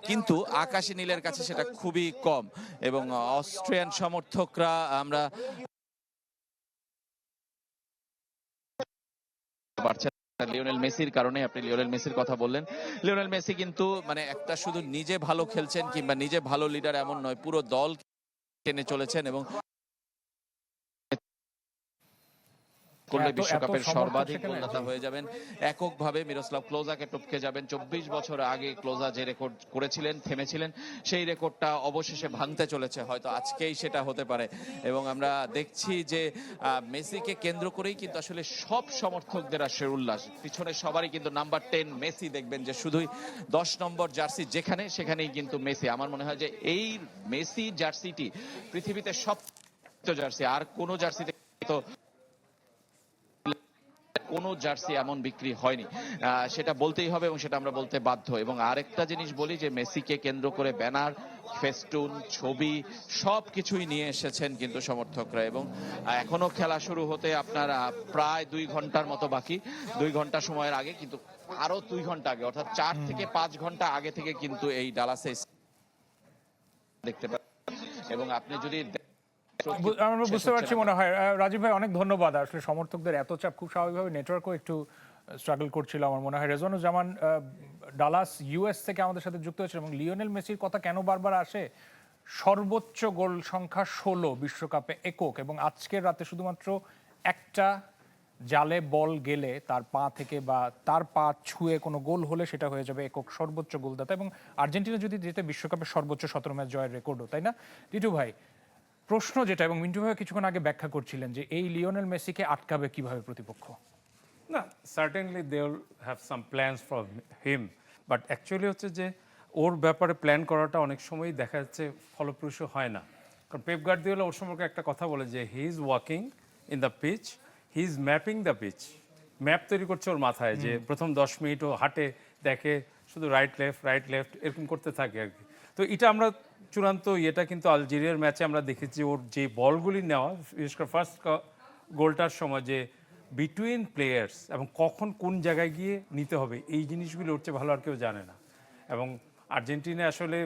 কিন্তু আকাশী নীলের কাছে সেটা খুবই কম। এবং অস্ট্রিয়ান সমর্থকরা আমরা পারছেন লিওনেল মেসির কারণে। আপনি লিওনেল মেসির কথা বললেন, লিওনেল মেসি কিন্তু মানে একটা শুধু নিজে ভালো খেলছেন কিংবা নিজে ভালো লিডার এমন নয়, পুরো দল টেনে চলেছেন এবং করলে এত বিশ্বকাপের সমর্থক সর্বাধিক সেখানে গোলদাতা হয়ে যাবেন। এককভাবে মিরোস্লাভ ক্লোজাকে টপকে যাবেন। 24 বছর আগে ক্লোজা যে রেকর্ড করেছিলেন, থেমেছিলেন, সেই রেকর্ডটা অবশেষে ভাঙতে চলেছে, হয়তো আজকেই সেটা হতে পারে। এবং আমরা দেখছি যে মেসিকে কেন্দ্র করেই কিন্তু আসলে সব সমর্থকদের আসলে উল্লাস, পিছনে সবারই কিন্তু নাম্বার 10 মেসি। দেখবেন যে শুধুই 10 নম্বর জার্সি যেখানে সেখানেই কিন্তু মেসি। আমার মনে হয় যে এই মেসি জার্সিটি পৃথিবীতে সব জার্সি, আর কোন জার্সিতে তো কোনো জার্সি এমন বিক্রি হয়নি, সেটা বলতেই হবে এবং সেটা আমরা বলতে বাধ্য। এবং আরেকটা জিনিস বলি যে মেসিকে কেন্দ্র করে ব্যানার, ফেস্টুন, ছবি সবকিছুই নিয়ে এসেছেন কিন্তু সমর্থকরা। এবং এখনো খেলা শুরু হতে আপনার প্রায় 2 ঘন্টার মতো বাকি। 2 ঘন্টা সময়ের আগে কিন্তু আরো 2 ঘন্টা আগে, অর্থাৎ 4 থেকে 5 ঘন্টা আগে থেকে কিন্তু এই ডালাসে দেখতে পাবেন। এবং আপনি যদি আমরা বুঝতে পারছি মনে হয়। রাজীব ভাই অনেক ধন্যবাদ। আসলে সমর্থকদের এত চাপ, খুব স্বাভাবিকভাবে নেটওয়ার্কও একটু স্ট্রাগল করছিল আমার মনে হয়। রেজওয়ানুজ্জামান ডালাস ইউএস থেকে আমাদের সাথে যুক্ত হয়েছে। এবং লিওনেল মেসির কথা কেন বারবার আসে? সর্বোচ্চ গোল সংখ্যা 16 বিশ্বকাপে, একক। এবং আজকের রাতে শুধুমাত্র একটা জালে বল গেলে তার পা থেকে বা তার পা ছুঁয়ে কোনো গোল হলে সেটা হয়ে যাবে একক সর্বোচ্চ গোলদাতা। এবং আর্জেন্টিনা যদি যেতে বিশ্বকাপের সর্বোচ্চ 17 ম্যাচ জয়ের রেকর্ডও, তাই না টিটু ভাই? প্রশ্ন যেটা, এবং মিন্টু ভাই কিছুক্ষণ আগে ব্যাখ্যা করছিলেন যে এই লিওনেল মেসিকে আটকাবে কিভাবে প্রতিপক্ষ? না, certainly they will have some plans for him, but actually হচ্ছে যে ওর ব্যাপারে প্ল্যান করাটা অনেক সময় দেখা যাচ্ছে ফলপ্রসূ হয় না। কারণ পেপ গার্দিওলা ওর সম্পর্কে একটা কথা বলে যে he is walking in the pitch, he is mapping the pitch. Map তৈরি করছে ওর মাথায়, যে প্রথম 10 মিনিট ও হাঁটে, দেখে শুধু রাইট লেফট এরকম করতে থাকে আর কি। তো এটা আমরা চূড়ান্ত এটা কিন্তু আলজেরিয়ার ম্যাচে আমরা দেখেছি, ওর যে বলগুলি নেওয়া, বিশেষ করে ফার্স্ট গোলটার সময় যে বিটুইন প্লেয়ার্স এবং কখন কোন জায়গায় গিয়ে নিতে হবে, এই জিনিসগুলো ওর চেয়ে ভালো আর কেউ জানে না। এবং আর্জেন্টিনা আসলে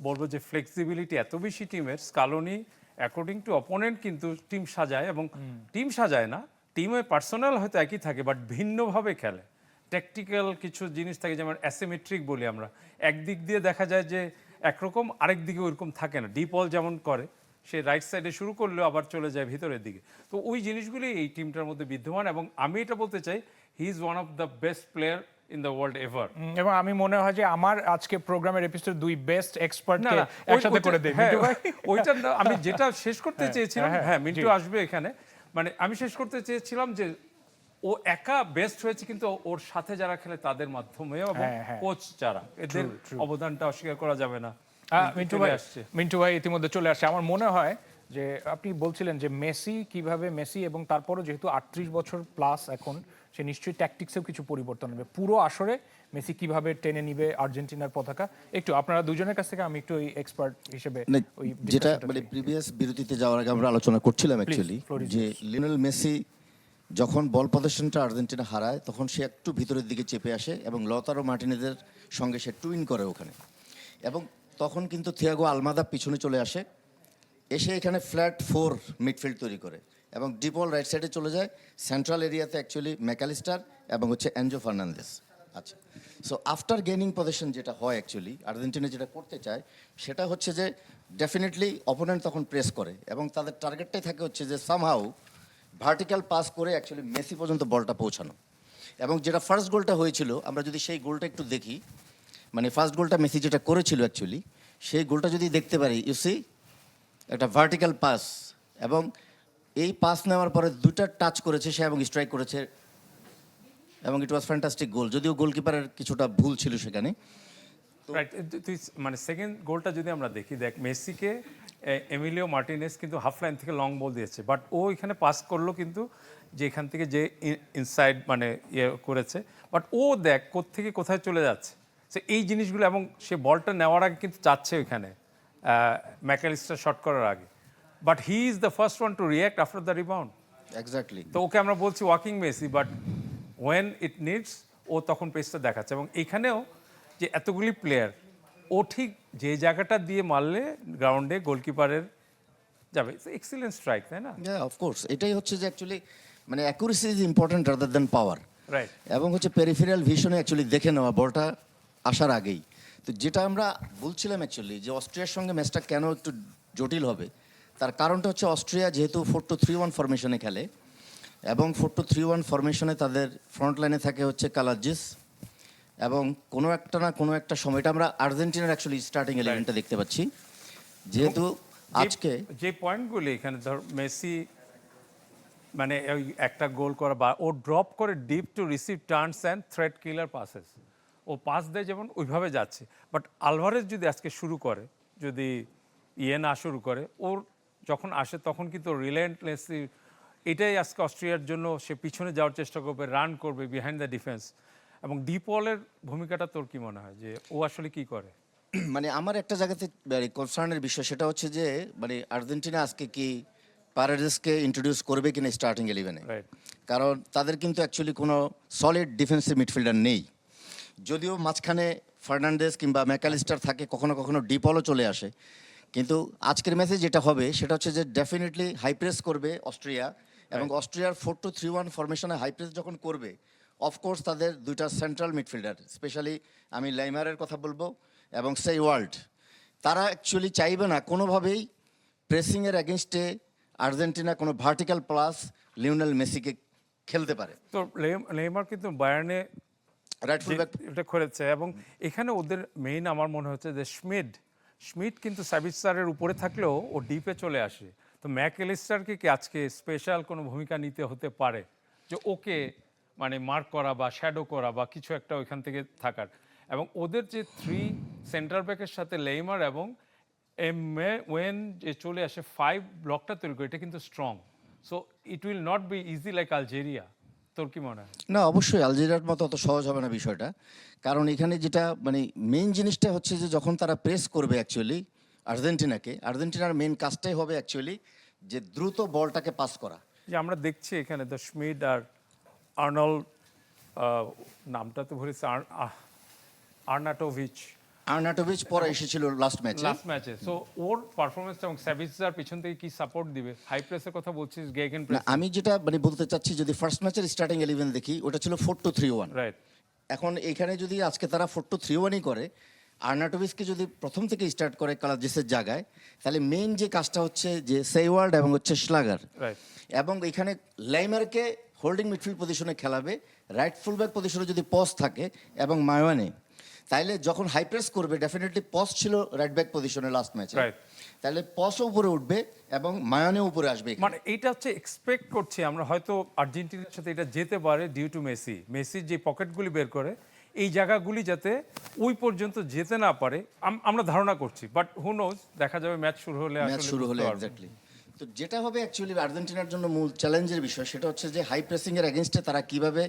বলবো যে ফ্লেক্সিবিলিটি এত বেশি টিমের, স্কালোনি অ্যাকর্ডিং টু অপোনেন্ট কিন্তু টিম সাজায়, এবং টিম সাজায় না, টিমে পার্সোনাল হয়তো একই থাকে বাট ভিন্নভাবে খেলে। ট্যাকটিক্যাল কিছু জিনিস থাকে, যেমন অ্যাসিমেট্রিক বলি আমরা, একদিক দিয়ে দেখা যায় যে একরকম, আরেক দিকে ওইরকম থাকে না। ডিপল যেমন করে, সে রাইট সাইডে শুরু করলেও আবার চলে যায় ভিতরের দিকে। তো ওই জিনিসগুলি এই টিমটার মধ্যে বিদ্যমান, এবং আমি এটা বলতে চাই he is one of the best player in the world ever. এবং আমি মনে হয় যে আমার আজকে প্রোগ্রামের এপিসোড 2 বেস্ট এক্সপার্টকে একসাথে করে দেই। মিন্টু ভাই ওইটা আমি যেটা শেষ করতে চেয়েছিলাম, হ্যাঁ মিন্টু আসবে এখানে, মানে আমি শেষ করতে চেয়েছিলাম যে ও একা বেস্ট হয়েছে, কিন্তু ওর সাথে যারা খেলে তাদের মাধ্যমেও, এবং কোচ যারা, এদের অবদানটা অস্বীকার করা যাবে না। মিন্টু ভাই ইতিমধ্যে চলে আসছে। আমার মনে হয় যে আপনি বলছিলেন যে মেসি কিভাবে, মেসি এবং তারপরও যেহেতু 38 বছর প্লাস এখন, সে নিশ্চয়ই ট্যাকটিক্সেও কিছু পরিবর্তন হবে। পুরো আসরে মেসি কিভাবে টেনে নিবে আর্জেন্টিনার পতাকা, একটু আপনারা দুজনের কাছ থেকে আমি একটু ওই এক্সপার্ট হিসেবে ওই যেটা মানে প্রিভিয়াস বিরতিতে যাওয়ার আগে আমরা আলোচনা করছিলাম অ্যাকচুয়ালি, যে লিওনেল মেসি যখন বল পজিশনটা আর্জেন্টিনা হারায় তখন সে একটু ভিতরের দিকে চেপে আসে এবং লতারো মার্টিনেজের সঙ্গে সে টুইন করে ওখানে, এবং তখন কিন্তু থিয়াগো আলমাদা পিছনে চলে আসে, এসে এখানে ফ্ল্যাট 4 মিডফিল্ড তৈরি করে, এবং ডিপল রাইট সাইডে চলে যায়। সেন্ট্রাল এরিয়াতে অ্যাকচুয়ালি ম্যাকালিস্টার এবং হচ্ছে অ্যানজো ফার্নান্দেস। আচ্ছা, সো আফটার গেইনিং পজিশন যেটা হয় অ্যাকচুয়ালি আর্জেন্টিনা যেটা করতে চায় সেটা হচ্ছে যে ডেফিনেটলি অপোনেন্ট তখন প্রেস করে, এবং তাদের টার্গেটটাই থাকে হচ্ছে যে সামহাউ ভার্টিক্যাল পাস করে অ্যাকচুয়ালি মেসি পর্যন্ত বলটা পৌঁছানো। এবং যেটা ফার্স্ট গোলটা হয়েছিল, আমরা যদি সেই গোলটা একটু দেখি, মানে ফার্স্ট গোলটা মেসি যেটা করেছিল অ্যাকচুয়ালি, সেই গোলটা যদি দেখতে পারি, ইউ সি একটা ভার্টিক্যাল পাস, এবং এই পাস নেওয়ার পরে 2টা টাচ করেছে সে এবং স্ট্রাইক করেছে, এবং ইট ওয়াজ ফ্যান্টাস্টিক গোল, যদিও গোলকিপারের কিছুটা ভুল ছিল সেখানে। তো রাইট তুই মানে সেকেন্ড গোলটা যদি আমরা দেখি দেখ মেসিকে এমিলিও মার্টিনেস কিন্তু হাফ লাইন থেকে লং বল দিয়েছে বাট ও এখানে পাস করলো কিন্তু যে এখান থেকে যে ইনসাইড মানে ইয়ে করেছে বাট ও দেখ কোত্থেকে কোথায় চলে যাচ্ছে সে এই জিনিসগুলো এবং সে বলটা নেওয়ার আগে কিন্তু চাচ্ছে ওইখানে ম্যাকালিস্টার শট করার আগে but he is the first one to react after the rebound exactly. তো ওকে আমরা বলছি walking Messi but when it needs ও তখন পেসটা দেখাচ্ছে এবং এইখানেও যে এতগুলি প্লেয়ার ও ঠিক যে জায়গাটা দিয়ে মারলে গ্রাউন্ডে গোলকিপারের যাবে এক্সিলেন্ট স্ট্রাইক তাই না অফকোর্স এটাই হচ্ছে যে অ্যাকচুয়ালি মানে accuracy is important rather than power. Right এবং হচ্ছে পেরিফেরিয়াল ভিশনে অ্যাকচুয়ালি দেখে নেওয়া বলটা আসার আগেই। তো যেটা আমরা বলছিলাম অ্যাকচুয়ালি যে অস্ট্রিয়ার সঙ্গে ম্যাচটা কেন একটু জটিল হবে তার কারণটা হচ্ছে অস্ট্রিয়া যেহেতু 4-2-3-1 ফরমেশনে খেলে এবং 4-2-3-1 ফরমেশনে তাদের ফ্রন্ট লাইনে থাকে হচ্ছে কালাজিস এবং কোনো একটা না কোনো একটা সময় এটা আমরা আর্জেন্টিনার অ্যাকচুয়ালি স্টার্টিং এলিমেন্টটা দেখতে পাচ্ছি যেহেতু আজকে যে পয়েন্টগুলি এখানে ধর মেসি মানে ওই একটা গোল করা বা ও ড্রপ করে deep to receive turns and thread killer passes ও পাস দেয় যেমন ওইভাবে যাচ্ছে বাট আলভারেজ যদি আজকে শুরু করে যদি ইয়ে না শুরু করে ওর যখন আসে তখন কিন্তু রিলেন্টলেসলি এটাই আজকে অস্ট্রিয়ার জন্য সে পিছনে যাওয়ার চেষ্টা করবে রান করবে বিহাইন্ড দ্য ডিফেন্স এবং ডিপলের ভূমিকাটা তোর কি মনে হয় যে ও আসলে কি করে মানে আমার একটা জায়গাতে কনসার্নের বিষয় সেটা হচ্ছে যে মানে আর্জেন্টিনা আজকে কি প্যারাডেসকে ইন্ট্রোডিউস করবে কিনা স্টার্টিং 11-এ রাইট কারণ তাদের কিন্তু অ্যাকচুয়ালি কোনো সলিড ডিফেন্সিভ মিডফিল্ডার নেই যদিও মাঝখানে ফার্নান্ডেস কিংবা ম্যাকালিস্টার থাকে কখনো কখনো ডিপলও চলে আসে কিন্তু আজকের ম্যাচে যেটা হবে সেটা হচ্ছে যে ডেফিনেটলি হাই প্রেস করবে অস্ট্রিয়া এবং অস্ট্রিয়ার 4-2-3-1 ফরমেশনে হাই প্রেস যখন করবে অফকোর্স তাদের দুইটা সেন্ট্রাল মিডফিল্ডার স্পেশালি আমি লাইমারের কথা বলবো এবং সেই ওয়ার্ল্ড তারা অ্যাকচুয়ালি চাইবে না কোনোভাবেই প্রেসিংয়ের অ্যাগেনস্টে আর্জেন্টিনা কোনো ভার্টিক্যাল প্লাস লিওনেল মেসিকে খেলতে পারে তো নেইমার কিন্তু বায়ার্নে রাইট ফুলব্যাক এটা করেছে এবং এখানে ওদের মেইন আমার মনে হচ্ছে যে স্মিড কিন্তু সাবিস্টারের উপরে থাকলেও ও ডিপে চলে আসে তো ম্যাকএলিস্টারকে কি আজকে স্পেশাল কোনো ভূমিকা নিতে হতে পারে যে ওকে মানে মার্ক করা বা শ্যাডো করা বা কিছু একটা ওইখান থেকে থাকার এবং ওদের যে 3 সেন্টার ব্যাকের সাথে লেইমার এবং ওয়েন যে চলে আসে 5 ব্লকটা তৈরি করে এটা কিন্তু strong so it will not be easy like Algeria তোর কি মনে হয় না অবশ্যই আলজেরিয়ার মতো অত সহজ হবে না বিষয়টা কারণ এখানে যেটা মানে মেইন জিনিসটা হচ্ছে যে যখন তারা প্রেস করবে অ্যাকচুয়ালি আর্জেন্টিনার মেইন কাজটাই হবে অ্যাকচুয়ালি যে দ্রুত বলটাকে পাস করা যে আমরা দেখছি এখানে দ্য স্মিড আর আর্নল্ড নামটা তো ভুলেছি আর্নাটোভিচ আর্নাটোভিচ পরে এসেছিল লাস্ট ম্যাচে সো ওর পারফরমেন্স এবং সাবিস্টার পিছন থেকে কি সাপোর্ট দিবে হাই প্রেসের কথা বলছিস গেগেন না প্রেস আমি যেটা মানে বলতে চাচ্ছি যদি ফার্স্ট ম্যাচের স্টার্টিং 11 দেখি ওটা ছিল 4-2-3-1 রাইট এখন এখানে যদি আজকে তারা 4-2-3-1ই করে আর্নাটোভিচকে যদি প্রথম থেকে স্টার্ট করে কালাজিসের জায়গায় তাহলে মেইন যে কাজটা হচ্ছে যে সেইওয়ার্ড এবং হচ্ছে শ্লাগার রাইট এবং এখানে লাইমারকে হোল্ডিং মিডফিল্ড পজিশনে খেলাবে রাইট ফুলব্যাক পজিশনে যদি পস থাকে এবং মায়োয়ানে তাইলে যখন হাই প্রেস করবে ডেফিনেটলি পস ছিল রাইট ব্যাক পজিশনে লাস্ট ম্যাচে Right. তাহলে পসও উপরে উঠবে এবং মায়োনে উপরে আসবে এখানে। মানে এইটা হচ্ছে এক্সপেক্ট করছি আমরা হয়তো আর্জেন্টিনার সাথে এটা যেতে পারে ডিউ টু মেসির যে পকেটগুলি বের করে এই জায়গাগুলি যাতে ওই পর্যন্ত যেতে না পারে আমরা ধারণা করছি বাট হু নোজ দেখা যাবে ম্যাচ শুরু হলে ম্যাচ আসলে শুরু হলে বুঝতে পারবো। এক্স্যাক্টলি তো যেটা হবে অ্যাকচুয়ালি আর্জেন্টিনার জন্য মূল চ্যালেঞ্জের বিষয় সেটা হচ্ছে যে হাই প্রেসিং এর এগেনস্টে তারা কিভাবে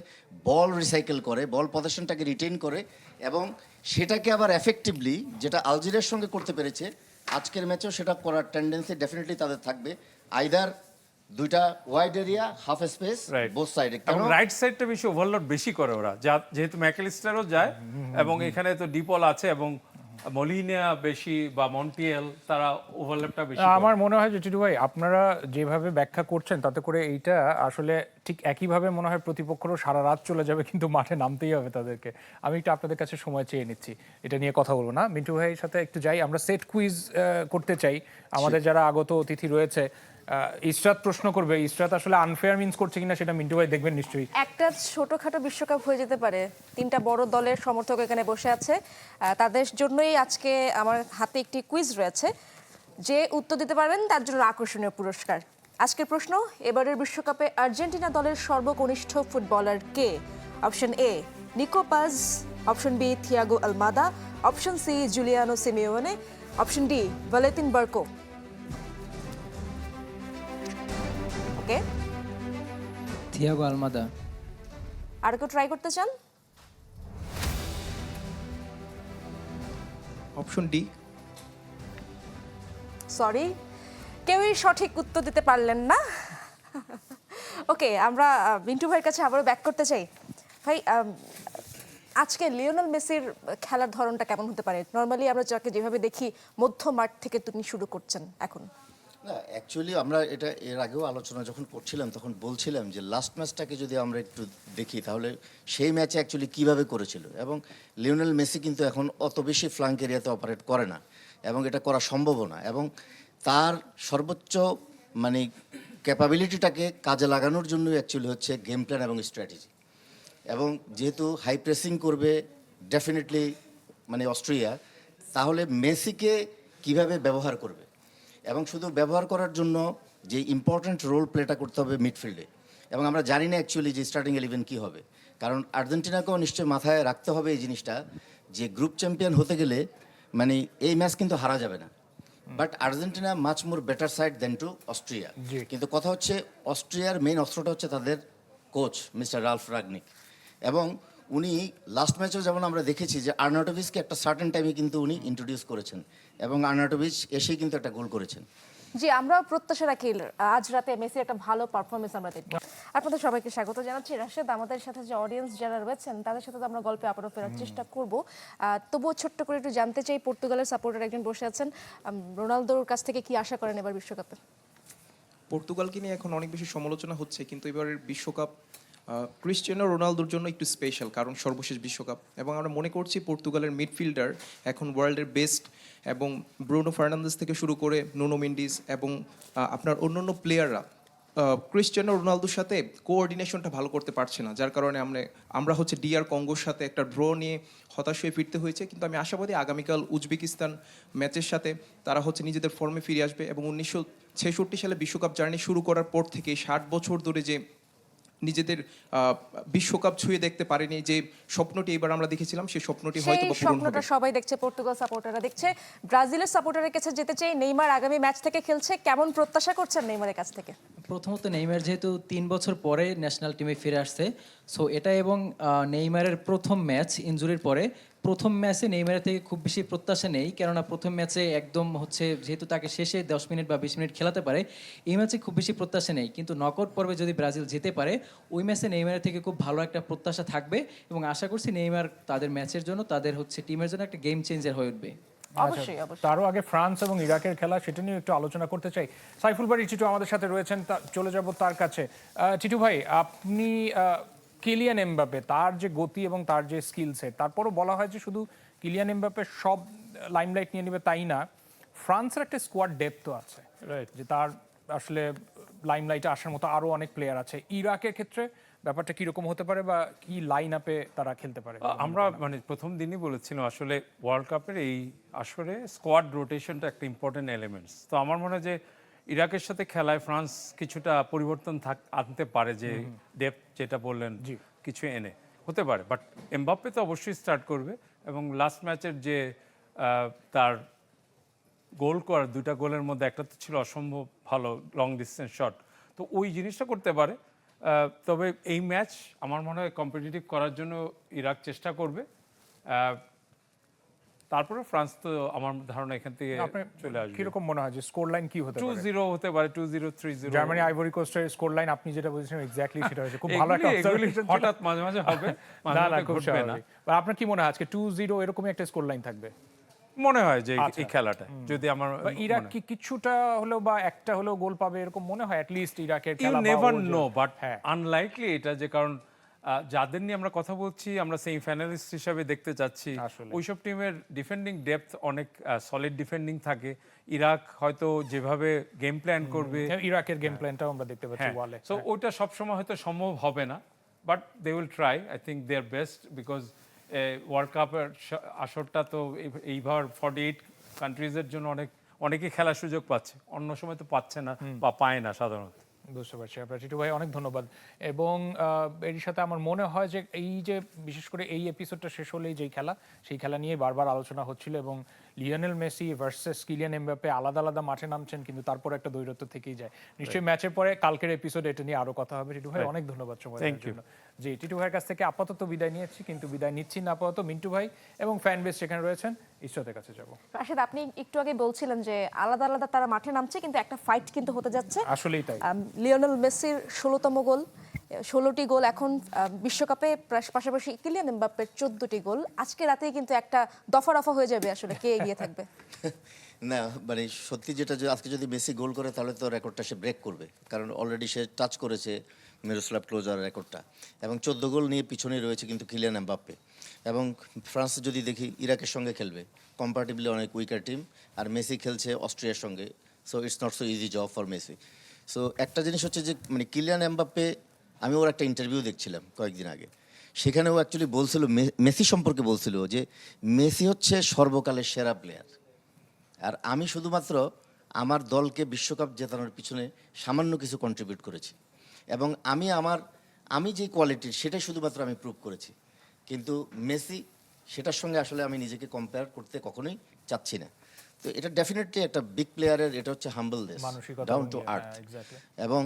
বল রিসাইকেল করে বল পজিশনটাকে রিটেইন করে এবং সেটাকে আবার এফেক্টিভলি যেটা আলজেরিয়ার সঙ্গে করতে পেরেছে আজকের ম্যাচেও সেটা করার টেন্ডেন্সি ডেফিনেটলি তাদের থাকবে আইদার দুইটা wide area half space Right. Both সাইডে এবং রাইট সাইডটা বেশি ওভারলোড বেশি করে ওরা যেহেতু ম্যাকেলিস্টারও যায় এবং এখানে তো ডিপল আছে এবং মলিনা বেশি বা মন্টিয়েল তারা ওভারল্যাপটা বেশি করে। আমার মনে হয় যে টিটু ভাই আপনারা যেভাবে ব্যাখ্যা করছেন তাতে করে এইটা আসলে ঠিক একইভাবে মনে হয় প্রতিপক্ষরও সারা রাত চলে যাবে কিন্তু মাঠে নামতেই হবে তাদেরকে আমি একটু আপনাদের কাছে সময় চেয়ে নিচ্ছি এটা নিয়ে কথা বলবো না মিন্টু ভাইয়ের সাথে একটু যাই আমরা সেট কুইজ করতে চাই আমাদের যারা আগত অতিথি রয়েছে ইসরাত প্রশ্ন করবে ইসরাত আসলে আনফেয়ার মিন্স করছে কিনা সেটা মিন্টু ভাই দেখবেন নিশ্চয়ই একটা ছোটখাটো বিশ্বকাপ হয়ে যেতে পারে 3টা বড় দলের সমর্থক এখানে বসে আছে তাদের জন্যই আজকে আমার হাতে একটি কুইজ রয়েছে যে উত্তর দিতে পারবেন তার জন্য আকর্ষণীয় পুরস্কার আজকের প্রশ্ন এবারের বিশ্বকাপে আর্জেন্টিনা দলের সর্বকনিষ্ঠ ফুটবলার কে option A Nico Paz option B Thiago Almada, option C Giuliano Simeone, option D Valentin Barco. Okay, Thiago Almada. আর কেউ ট্রাই করতে চান? Option D. সরি, কেউই সঠিক উত্তর দিতে পারলেন না। ওকে, আমরা মিন্টু ভাইয়ের কাছে আবারও ব্যাক করতে চাই। ভাই, আজকে লিওনেল মেসির খেলার ধরনটা কেমন হতে পারে? নর্মালি আমরা যাকে যেভাবে দেখি মধ্য মাঠ থেকে তিনি শুরু করছেন এখন। না, অ্যাকচুয়ালি আমরা এটা এর আগেও আলোচনা যখন করছিলাম তখন বলছিলাম যে লাস্ট ম্যাচটাকে যদি আমরা একটু দেখি তাহলে সেই ম্যাচে অ্যাকচুয়ালি কীভাবে করেছিল, এবং লিওনেল মেসি কিন্তু এখন অত বেশি ফ্ল্যাঙ্ক এরিয়াতে অপারেট করে না এবং এটা করা সম্ভবও না, এবং তার সর্বোচ্চ মানে ক্যাপাবিলিটিটাকে কাজে লাগানোর জন্য অ্যাকচুয়ালি হচ্ছে গেম প্ল্যান এবং স্ট্র্যাটেজি। এবং যেহেতু হাই প্রেসিং করবে ডেফিনেটলি মানে অস্ট্রিয়া, তাহলে মেসিকে কিভাবে ব্যবহার করবে, এবং শুধু ব্যবহার করার জন্য যে ইম্পর্ট্যান্ট রোল প্লেটা করতে হবে মিডফিল্ডে। এবং আমরা জানি না অ্যাকচুয়ালি যে স্টার্টিং 11 কী হবে, কারণ আর্জেন্টিনাকেও নিশ্চয়ই মাথায় রাখতে হবে এই জিনিসটা যে গ্রুপ চ্যাম্পিয়ন হতে গেলে মানে এই ম্যাচ কিন্তু হারা যাবে না। But Argentina much more better side than to Austria. কিন্তু কথা হচ্ছে অস্ট্রিয়ার মেইন অস্ত্রটা হচ্ছে তাদের কোচ মিস্টার রালফ রাগনিক, এবং উনি লাস্ট ম্যাচেও যেমন আমরা দেখেছি যে আর্নাটোভিচকে একটা সার্টেন টাইমে কিন্তু উনি ইন্ট্রোডিউস করেছেন এবং আর্নাটোভিচ এসেই কিন্তু একটা গোল করেছেন। জি, আমরা প্রত্যাশা রাখি আজ রাতে মেসির একটা ভালো পারফরমেন্স আমরা দেখব। আপনাদের সবাইকে স্বাগত জানাচ্ছি। রাশেদ, আমাদের সাথে যে অডিয়েন্স যারা রয়েছেন তাদের সাথে তো আমরা গল্পে আবারও ফেরার চেষ্টা করব। তবুও ছোট্ট করে একটু জানতে চাই, পর্তুগালের সাপোর্টার একজন বসে আছেন, রোনালদোর কাছ থেকে কি আশা করেন এবার বিশ্বকাপে? পর্তুগালকে নিয়ে এখন অনেক বেশি সমালোচনা হচ্ছে, কিন্তু এবারের বিশ্বকাপ ক্রিস্টিয়ানো রোনালদোর জন্য একটু স্পেশাল, কারণ সর্বশেষ বিশ্বকাপ। এবং আমরা মনে করছি পর্তুগালের মিডফিল্ডার এখন ওয়ার্ল্ডের বেস্ট, এবং ব্রুনো ফার্নান্দেস থেকে শুরু করে নুনো মেন্ডিস এবং আপনার অন্যান্য প্লেয়াররা ক্রিস্টিয়ানো রোনালদোর সাথে কোঅর্ডিনেশনটা ভালো করতে পারছে না, যার কারণে আমরা হচ্ছে ডিআর কঙ্গোর সাথে একটা ড্র নিয়ে হতাশ হয়ে ফিরতে হয়েছে। কিন্তু আমি আশাবাদী আগামীকাল উজবেকিস্তান ম্যাচের সাথে তারা হচ্ছে নিজেদের ফর্মে ফিরে আসবে, এবং 1966 সালে বিশ্বকাপ জার্নি শুরু করার পর থেকে 60 বছর ধরে যে নিজেদের বিশ্বকাপ ছুঁয়ে দেখতে পারেনি, যে স্বপ্নটি এবার আমরা দেখেছিলাম, সেই স্বপ্নটি হয়তো পূরণ হবে। স্বপ্নটা সবাই দেখছে, পর্তুগাল সাপোর্টাররা দেখছে। ব্রাজিলের সাপোর্টারের কাছে যেতে চাই, নেইমার আগামী ম্যাচ থেকে খেলছে, কেমন প্রত্যাশা করছেন নেইমারের কাছ থেকে? প্রথমত নেইমার যেহেতু 3 বছর পরে ন্যাশনাল টিমে ফিরে আসছে, সো এটা এবং নেইমারের প্রথম ম্যাচ ইনজুরির পরে, প্রথম ম্যাচে নেইমারের থেকে খুব বেশি প্রত্যাশা নেই, কেননা প্রথম ম্যাচে একদম হচ্ছে যেহেতু তাকে শেষে 10 মিনিট বা 20 মিনিট খেলাতে পারে, এই ম্যাচে খুব বেশি প্রত্যাশা নেই। কিন্তু নকআউট পর্বে যদি ব্রাজিল যেতে পারে, ওই ম্যাচে নেইমারের থেকে খুব ভালো একটা প্রত্যাশা থাকবে, এবং আশা করছি নেইমার তাদের ম্যাচের জন্য, তাদের হচ্ছে টিমের জন্য একটা গেম চেঞ্জার হয়ে উঠবে। অবশ্যই অবশ্যই। তারও আগে ফ্রান্স এবং ইরাকের খেলা, সেটা নিয়ে একটু আলোচনা করতে চাই। সাইফুল বারী টিটু আমাদের সাথে রয়েছেন, চলে যাব তার কাছে। টিটু ভাই, আপনি কিলিয়ান এমবাপে, তার যে গতি এবং তার যে স্কিল সেট, তারপরও বলা হয় যে শুধু কিলিয়ান এমবাপে সব লাইমলাইট নিয়ে নেবে তাই না, ফ্রান্সের একটা স্কোয়াড ডেপথ আছে, যে তার আসলে লাইমলাইটে আসার মতো আরো অনেক প্লেয়ার আছে। ইরাকের ক্ষেত্রে ব্যাপারটা কিরকম হতে পারে বা কি লাইন আপে তারা খেলতে পারে? আমরা মানে প্রথম দিনই বলেছিলাম আসলে ওয়ার্ল্ড কাপের এই আসরে স্কোয়াড রোটেশনটা একটা ইম্পর্টেন্ট এলিমেন্টস। তো আমার মনে হয় যে ইরাকের সাথে খেলায় ফ্রান্স কিছুটা পরিবর্তন আনতে পারে, যে ডেপথ যেটা বললেন কিছু এনে হতে পারে। বাট এমবাপ্পে তো অবশ্যই স্টার্ট করবে, এবং লাস্ট ম্যাচের যে তার গোল করার 2টা গোলের মধ্যে একটা তো ছিল অসম্ভব ভালো লং ডিস্টেন্স শট, তো ওই জিনিসটা করতে পারে। তবে এই ম্যাচ আমার মনে হয় কম্পিটিটিভ করার জন্য ইরাক চেষ্টা করবে। তারপরে ফ্রান্স তো আমার ধারণা এখান থেকে চলে আসবে। কিরকম মনে হয় যে স্কোর লাইন কি হতে পারে? 2-0 হতে পারে, 2-0, 3-0। জার্মানি আইভরি কোস্টের স্কোর লাইন আপনি যেটা বলছেন এক্স্যাক্টলি সেটা হয়েছে, খুব ভালো একটা এগুলি observation ছিল। হঠাৎ মাঝে মাঝে হবে, মাঝে না না, মাঝে খুব ঘটবে না। স্বাভাবিক। বা আপনার কি মনে হয় আজকে 2-0 এরকমই একটা স্কোর লাইন থাকবে? মনে হয় যে আচ্ছা। এই খেলাটা যদি আমার বা ইরাক কি কিছুটা হলেও বা একটা হলেও গোল পাবে এরকম মনে হয়? অ্যাটলিস্ট ইরাকের ইউ খেলা বা নেভার ও যে- নো, বাট হ্যাঁ। আনলাইকলি এটা, যে কারণ যাদের নিয়ে আমরা কথা বলছি আমরা সেমিফাইনালিস্ট হিসাবে দেখতে চাচ্ছি, আসলে। ওইসব টিমের ডিফেন্ডিং ডেপথ অনেক সলিড ডিফেন্ডিং থাকে। ইরাক হয়তো যেভাবে গেম প্ল্যান করবে, ইরাকের গেম প্ল্যানটাও আমরা দেখতে পাচ্ছি হ্যাঁ, ওয়ালে। সো ওইটা সবসময় হয়তো সম্ভব হবে না, but they will try. I think they are best, because world কাপের আসরটা তো এইবার 48 কান্ট্রিজের জন্য অনেকেই খেলার সুযোগ পাচ্ছে, অন্য সময় তো পাচ্ছে না বা পায় না সাধারণত। বুঝতে পারছি আপনার টিটু ভাই, অনেক ধন্যবাদ। এবং এর সাথে আমার মনে হয় যে এই যে বিশেষ করে এই এপিসোডটা শেষ হলেই যেই খেলা, সেই খেলা নিয়ে বারবার আলোচনা হচ্ছিল এবং Lionel Messi versus Kylian Mbappe আলাদা আলাদা মাঠে নামছেন, কিন্তু তারপর একটা দ্বৈরথ থেকেই যায়। নিশ্চয়ই ম্যাচের পরে কালকের এপিসোড এটা নিয়ে আরো কথা হবে। টিটু ভাই অনেক ধন্যবাদ সময় দেওয়ার জন্য। জি, টিটু ভাইয়ের কাছ থেকে আপাতত বিদায় নিয়েছি, কিন্তু বিদায় নিচ্ছি না আপাতত। মিন্টু ভাই এবং ফ্যান বেস সেখানে রয়েছেন, ইসরাতের কাছে যাব। রাশেদ, আপনি একটু আগে বলছিলেন যে আলাদা আলাদা তারা মাঠে নামছে, কিন্তু একটা ফাইট কিন্তু হতে যাচ্ছে। আসলেই তাই। লিওনেল মেসির 16তম গোল, 16টি গোল এখন বিশ্বকাপে, পাশাপাশি কিলিয়ান এমবাপ্পের 14টি গোল। আজকে রাতেই কিন্তু একটা দফা রফা হয়ে যাবে আসলে কে এগিয়ে থাকবে। না মানে সত্যি যেটা, যে আজকে যদি মেসি গোল করে তাহলে তো রেকর্ডটা সে ব্রেক করবে, কারণ অলরেডি সে টাচ করেছে মিরোস্লাভ ক্লোজার রেকর্ডটা, এবং 14 গোল নিয়ে পিছনে রয়েছে কিন্তু কিলিয়ান এমবাপ্পে। এবং ফ্রান্স যদি দেখি ইরাকের সঙ্গে খেলবে, কম্পারেটিভলি অনেক উইকার টিম, আর মেসি খেলছে অস্ট্রিয়ার সঙ্গে, so it's not so easy job for Messi. So একটা জিনিস হচ্ছে যে মানে কিলিয়ান এমবাপ্পে, আমি ওর একটা ইন্টারভিউ দেখছিলাম কয়েকদিন আগে, সেখানে ও অ্যাকচুয়ালি বলছিল, মেসি সম্পর্কে বলছিল যে মেসি হচ্ছে সর্বকালের সেরা প্লেয়ার, আর আমি শুধুমাত্র আমার দলকে বিশ্বকাপ জেতানোর পিছনে সামান্য কিছু কন্ট্রিবিউট করেছি, এবং আমি যে কোয়ালিটির সেটাই শুধুমাত্র আমি প্রুভ করেছি, কিন্তু মেসি সেটার সঙ্গে আসলে আমি নিজেকে কম্পেয়ার করতে কখনোই চাচ্ছি না। তো এটা ডেফিনেটলি একটা বিগ প্লেয়ারের, এটা হচ্ছে হাম্বলনেস, মানসিকতা, ডাউন টু হ্যাঁ, আর্থ। exactly। এবং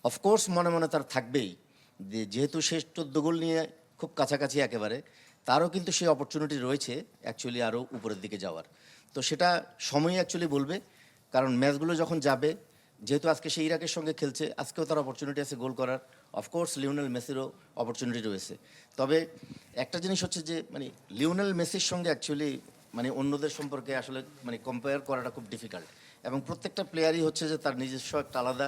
অফকোর্স মনে মনে তার থাকবেই যে যেহেতু সে 14 গোল নিয়ে খুব কাছাকাছি একেবারে, তারও কিন্তু সেই অপরচুনিটি রয়েছে অ্যাকচুয়ালি আরও উপরের দিকে যাওয়ার। তো সেটা সময় অ্যাকচুয়ালি বলবে, কারণ ম্যাচগুলো যখন যাবে, যেহেতু আজকে সে ইরাকের সঙ্গে খেলছে, আজকেও তার অপরচুনিটি আছে গোল করার, অফকোর্স লিওনেল মেসিরও অপরচুনিটি রয়েছে। তবে একটা জিনিস হচ্ছে যে মানে লিওনেল মেসির সঙ্গে অ্যাকচুয়ালি মানে অন্যদের সম্পর্কে আসলে মানে কম্পেয়ার করাটা খুব ডিফিকাল্ট, এবং প্রত্যেকটা প্লেয়ারই হচ্ছে যে তার নিজস্ব একটা আলাদা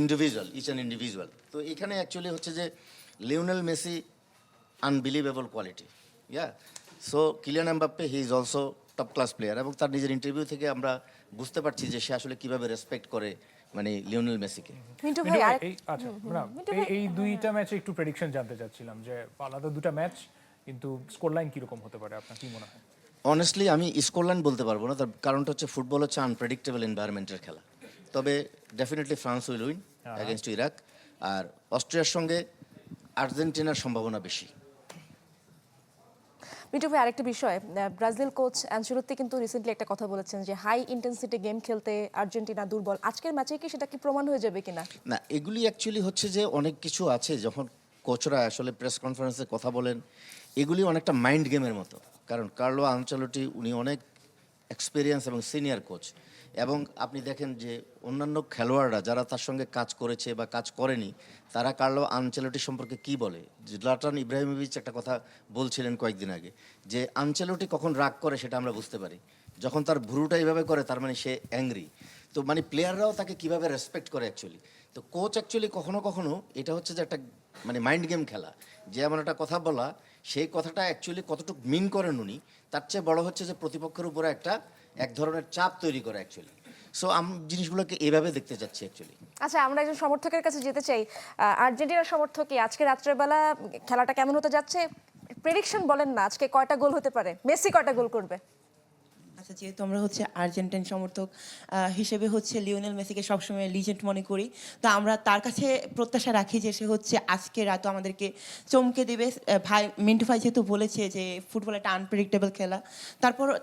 ইন্ডিভিজুয়াল, ইচ অ্যান্ড ইন্ডিভিজুয়াল। তো এখানে অ্যাকচুয়ালি হচ্ছে যে Lionel Messi unbelievable quality, yeah. So Kylian Mbappe he is also top class player, এবং তার নিজের ইন্টারভিউ থেকে আমরা বুঝতে পারছি যে সে আসলে কিভাবে রেসপেক্ট করে মানে লিওনেল মেসিকে। মিন্টু ভাই মিন্টু ভাই, আরেক- আচ্ছা না, এই দুইটা ম্যাচে একটু প্রেডিকশন জানতে চাচ্ছিলাম, যে আলাদা দুটো ম্যাচ, কিন্তু স্কোর লাইন কিরকম হতে পারে, আপনার কি মনে হয়? অনেস্টলি আমি স্কোরলাইন বলতে পারবো না, তার কারণটা হচ্ছে ফুটবল হচ্ছে আনপ্রেডিক্টেবল এনভায়রনমেন্টের খেলা। তবে definitely France will win against Iraq, আর অস্ট্রিয়ার সঙ্গে আর্জেন্টিনার সম্ভাবনা বেশি। মিন্টু ভাই আরেকটা বিষয়, ব্রাজিল কোচ অ্যানচেলোত্তি কিন্তু রিসেন্টলি একটা কথা বলেছেন যে হাই ইন্টেন্সিটি গেম খেলতে আর্জেন্টিনা দুর্বল। আজকের ম্যাচে কি সেটা কি প্রমাণ হয়ে যাবে কিনা? না, এগুলি অ্যাকচুয়ালি হচ্ছে যে অনেক কিছু আছে, যখন কোচরা আসলে প্রেস কনফারেন্সে কথা বলেন, এগুলি অনেকটা মাইন্ড গেমের মতো, কারণ কার্লো আনচেলোটি উনি অনেক এক্সপিরিয়েন্স এবং সিনিয়র কোচ, এবং আপনি দেখেন যে অন্যান্য খেলোয়াড়রা যারা তার সঙ্গে কাজ করেছে বা কাজ করেনি, তারা কার্লো আনচেলোটি সম্পর্কে কি বলে। জলাটান ইব্রাহিমোভিচ একটা কথা বলছিলেন কয়েকদিন আগে, যে আনচেলোটি কখন রাগ করে সেটা আমরা বুঝতে পারি, যখন তার ভুরুটা এইভাবে করে তার মানে সে অ্যাংরি। তো মানে প্লেয়াররাও তাকে কিভাবে রেসপেক্ট করে অ্যাকচুয়ালি। তো কোচ অ্যাকচুয়ালি কখনো কখনো এটা হচ্ছে যে একটা মানে মাইন্ড গেম খেলা, যে এমন একটা কথা বলা, সেই কথাটা অ্যাকচুয়ালি কতটুকু মিন করেন উনি, তার চেয়ে বড় হচ্ছে যে প্রতিপক্ষের উপরে এক ধরনের চাপ তৈরি করে অ্যাকচুয়ালি। সো আমি জিনিসগুলোকে এভাবে দেখতে চাচ্ছি অ্যাকচুয়ালি। আচ্ছা, আমরা একজন সমর্থকের কাছে যেতে চাই। আর্জেন্টিনার সমর্থকই আজকে রাত্রেবেলা খেলাটা কেমন হতে যাচ্ছে, প্রেডিকশন বলেন না, আজকে কয়টা গোল হতে পারে, মেসি কয়টা গোল করবে? আচ্ছা, যেহেতু আমরা হচ্ছে আর্জেন্টাইন সমর্থক হিসেবে হচ্ছে লিওনেল মেসিকে সবসময় লিজেন্ড মনে করি, তো আমরা তার কাছে প্রত্যাশা রাখি যে সে হচ্ছে আজকে রাতও আমাদেরকে চমকে দেবে। ভাই মিন্টু ভাই যেহেতু বলেছে যে ফুটবল একটা আনপ্রেডিক্টেবল খেলা,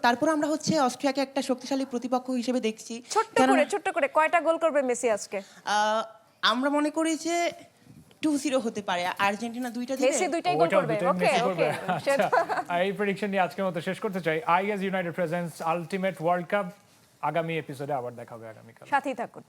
তারপর আমরা হচ্ছে অস্ট্রিয়াকে একটা শক্তিশালী প্রতিপক্ষ হিসেবে দেখছি। ছোট্ট করে কয়টা গোল করবে মেসি আজকে? আমরা মনে করি যে 2-0 হতে পারে, আর্জেন্টিনা দুইটা দিবে। মেসি দুইটাই গোল করবে। ওকে ওকে, আর এই প্রেডিকশন নিয়ে আজকের মতো শেষ করতে চাই। Is United presents ultimate world cup, আগামী এপিসোডে আবার দেখা হবে আগামীকাল। সাথেই থাকুন।